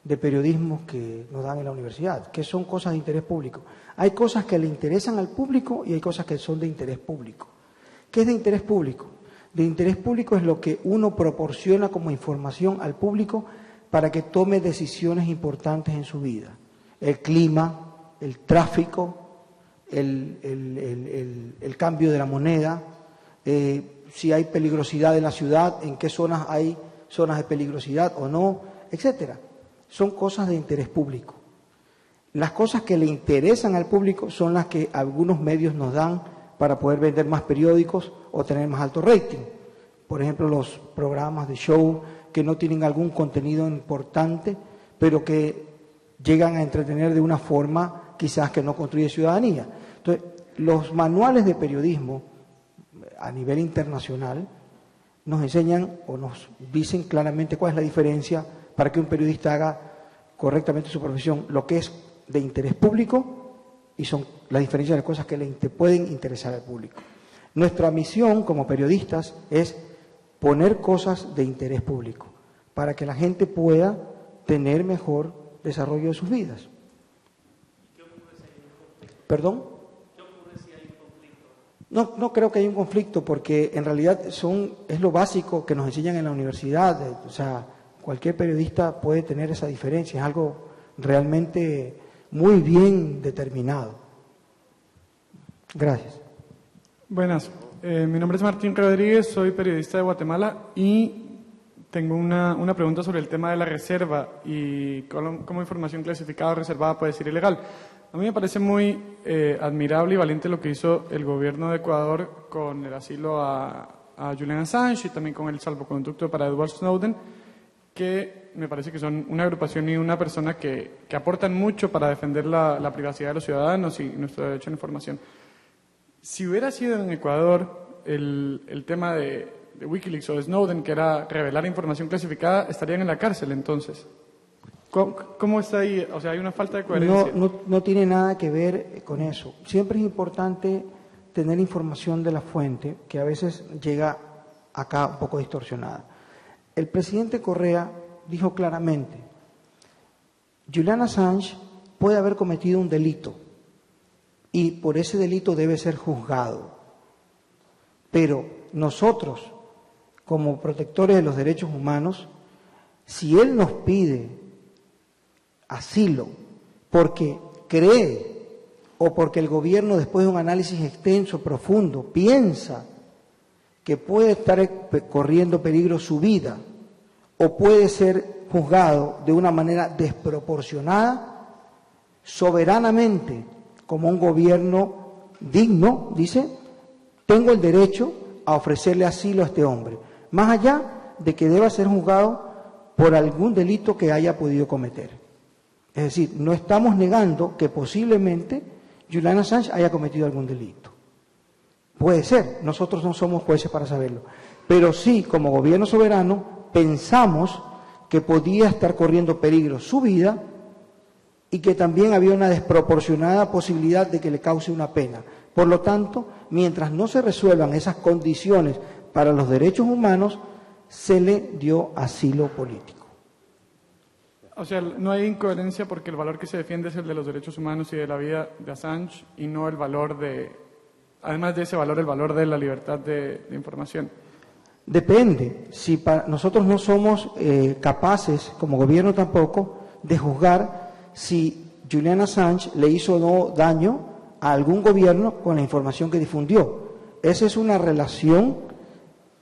de periodismo que nos dan en la universidad, que son cosas de interés público. Hay cosas que le interesan al público y hay cosas que son de interés público. ¿Qué es de interés público? De interés público es lo que uno proporciona como información al público para que tome decisiones importantes en su vida. El clima, el tráfico, el cambio de la moneda, si hay peligrosidad en la ciudad, en qué zonas hay zonas de peligrosidad o no, etcétera. Son cosas de interés público. Las cosas que le interesan al público son las que algunos medios nos dan para poder vender más periódicos o tener más alto rating. Por ejemplo, los programas de show que no tienen algún contenido importante, pero que llegan a entretener de una forma quizás que no construye ciudadanía. Entonces, los manuales de periodismo a nivel internacional nos enseñan o nos dicen claramente cuál es la diferencia para que un periodista haga correctamente su profesión, lo que es de interés público y son las diferencias de las cosas que le pueden interesar al público. Nuestra misión como periodistas es poner cosas de interés público para que la gente pueda tener mejor desarrollo de sus vidas. ¿Perdón? No creo que haya un conflicto porque en realidad es lo básico que nos enseñan en la universidad. O sea, cualquier periodista puede tener esa diferencia, es algo realmente muy bien determinado. Gracias. Buenas, mi nombre es Martín Rodríguez, soy periodista de Guatemala y tengo una pregunta sobre el tema de la reserva y cómo información clasificada o reservada puede ser ilegal. A mí me parece muy admirable y valiente lo que hizo el gobierno de Ecuador con el asilo a Julian Assange y también con el salvoconducto para Edward Snowden, que me parece que son una agrupación y una persona que aportan mucho para defender la privacidad de los ciudadanos y nuestro derecho a la información. Si hubiera sido en Ecuador el tema de Wikileaks o de Snowden, que era revelar información clasificada, estarían en la cárcel entonces. ¿Cómo está ahí? O sea, hay una falta de coherencia. No tiene nada que ver con eso. Siempre es importante tener información de la fuente, que a veces llega acá un poco distorsionada. El presidente Correa dijo claramente, Julian Assange puede haber cometido un delito y por ese delito debe ser juzgado. Pero nosotros, como protectores de los derechos humanos, si él nos pide asilo porque cree o porque el gobierno, después de un análisis extenso, profundo, piensa que puede estar corriendo peligro su vida o puede ser juzgado de una manera desproporcionada, soberanamente, como un gobierno digno, dice, tengo el derecho a ofrecerle asilo a este hombre, más allá de que deba ser juzgado por algún delito que haya podido cometer. Es decir, no estamos negando que posiblemente Julian Assange haya cometido algún delito. Puede ser, nosotros no somos jueces para saberlo, pero sí, como gobierno soberano, pensamos que podía estar corriendo peligro su vida y que también había una desproporcionada posibilidad de que le cause una pena. Por lo tanto, mientras no se resuelvan esas condiciones para los derechos humanos, se le dio asilo político. O sea, no hay incoherencia porque el valor que se defiende es el de los derechos humanos y de la vida de Assange y no el valor de, además de ese valor, el valor de la libertad de información. Depende. Si nosotros no somos capaces, como gobierno tampoco, de juzgar si Julian Assange le hizo o no daño a algún gobierno con la información que difundió. Esa es una relación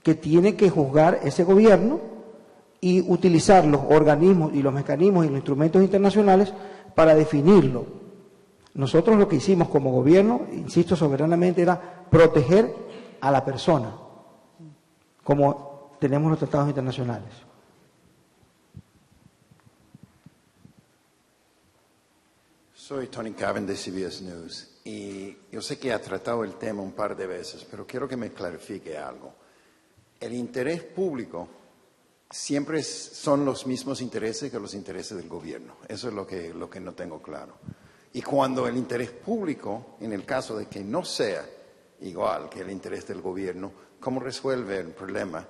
que tiene que juzgar ese gobierno y utilizar los organismos y los mecanismos y los instrumentos internacionales para definirlo. Nosotros lo que hicimos como gobierno, insisto soberanamente, era proteger a la persona, como tenemos los tratados internacionales. Soy Tony Cavan de CBS News y yo sé que ha tratado el tema un par de veces, pero quiero que me clarifique algo. El interés público siempre son los mismos intereses que los intereses del gobierno. Eso es lo que no tengo claro. Y cuando el interés público, en el caso de que no sea igual que el interés del gobierno, ¿cómo resuelve el problema?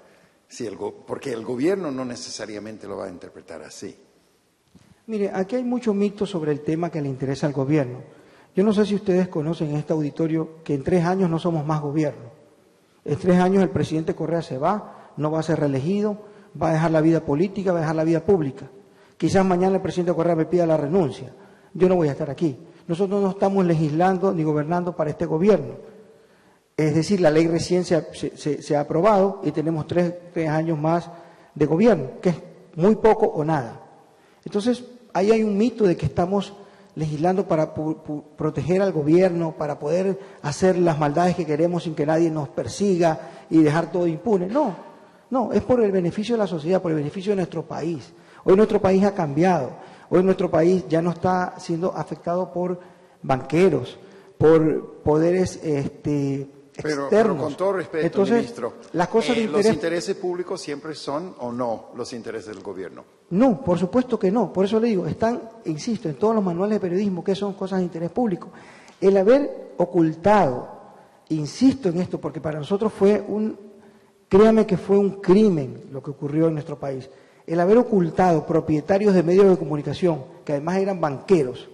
Porque el gobierno no necesariamente lo va a interpretar así. Mire, aquí hay mucho mito sobre el tema que le interesa al gobierno. Yo no sé si ustedes conocen en este auditorio que en 3 años no somos más gobierno. En 3 años el presidente Correa se va, no va a ser reelegido, va a dejar la vida política, va a dejar la vida pública. Quizás mañana el presidente Correa me pida la renuncia. Yo no voy a estar aquí. Nosotros no estamos legislando ni gobernando para este gobierno. Es decir, la ley recién se ha aprobado y tenemos 3 años más de gobierno, que es muy poco o nada. Entonces, ahí hay un mito de que estamos legislando para proteger al gobierno, para poder hacer las maldades que queremos sin que nadie nos persiga y dejar todo impune. No, es por el beneficio de la sociedad, por el beneficio de nuestro país. Hoy nuestro país ha cambiado, hoy nuestro país ya no está siendo afectado por banqueros, por poderes externos. Pero con todo respeto, entonces, ministro, las cosas de ¿los intereses públicos siempre son o no los intereses del gobierno? No, por supuesto que no. Por eso le digo, están, insisto, en todos los manuales de periodismo que son cosas de interés público. El haber ocultado, insisto en esto, porque para nosotros créame que fue un crimen lo que ocurrió en nuestro país. El haber ocultado propietarios de medios de comunicación, que además eran banqueros,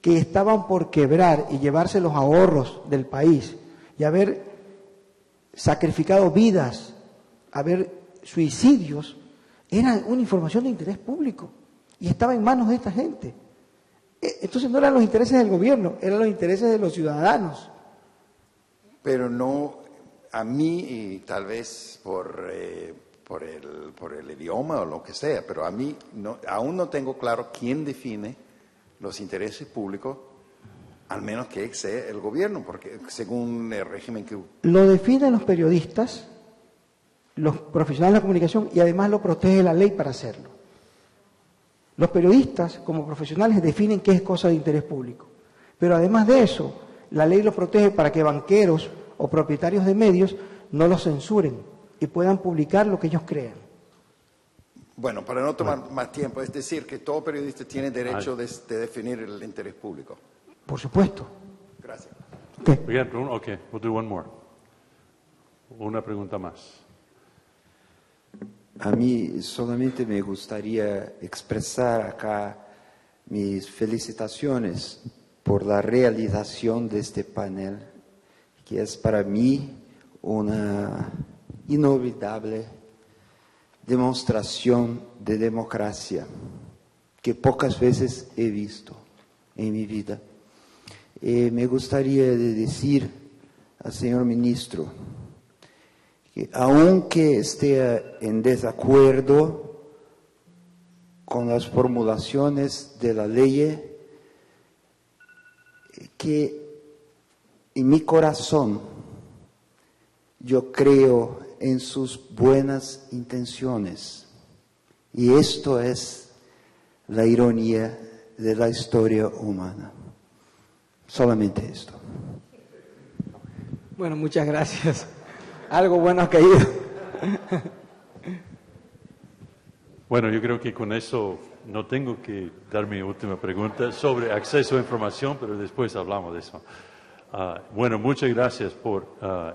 que estaban por quebrar y llevarse los ahorros del país, y haber sacrificado vidas, haber suicidios, era una información de interés público y estaba en manos de esta gente. Entonces no eran los intereses del gobierno, eran los intereses de los ciudadanos. Pero no, a mí, y tal vez por el idioma o lo que sea, pero a mí aún no tengo claro quién define los intereses públicos, al menos que sea el gobierno, porque según el régimen que... Lo definen los periodistas, los profesionales de la comunicación, y además lo protege la ley para hacerlo. Los periodistas, como profesionales, definen qué es cosa de interés público. Pero además de eso, la ley los protege para que banqueros o propietarios de medios no los censuren y puedan publicar lo que ellos crean. Bueno, para no tomar más tiempo, es decir, que todo periodista tiene derecho de definir el interés público. Por supuesto. Gracias. Okay, we'll do one more. Una pregunta más. A mí solamente me gustaría expresar acá mis felicitaciones por la realización de este panel, que es para mí una inolvidable demostración de democracia que pocas veces he visto. en mi vida. Me gustaría decir al señor ministro que aunque esté en desacuerdo con las formulaciones de la ley, que en mi corazón yo creo en sus buenas intenciones. Y esto es la ironía de la historia humana. Solamente esto. Bueno, muchas gracias. Algo bueno ha caído. Bueno, yo creo que con eso no tengo que dar mi última pregunta sobre acceso a información, pero después hablamos de eso. Bueno, muchas gracias por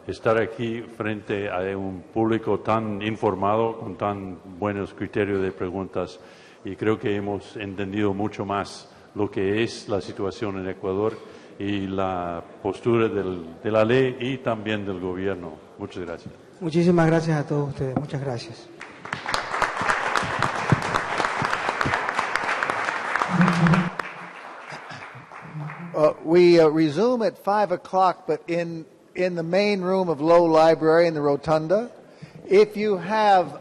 estar aquí frente a un público tan informado, con tan buenos criterios de preguntas, y creo que hemos entendido mucho más lo que es la situación en Ecuador y la postura de la ley y también del gobierno. Muchas gracias. Muchísimas gracias a todos ustedes. Muchas gracias. We resume at 5 o'clock, but in the main room of Low Library in the Rotunda. If you have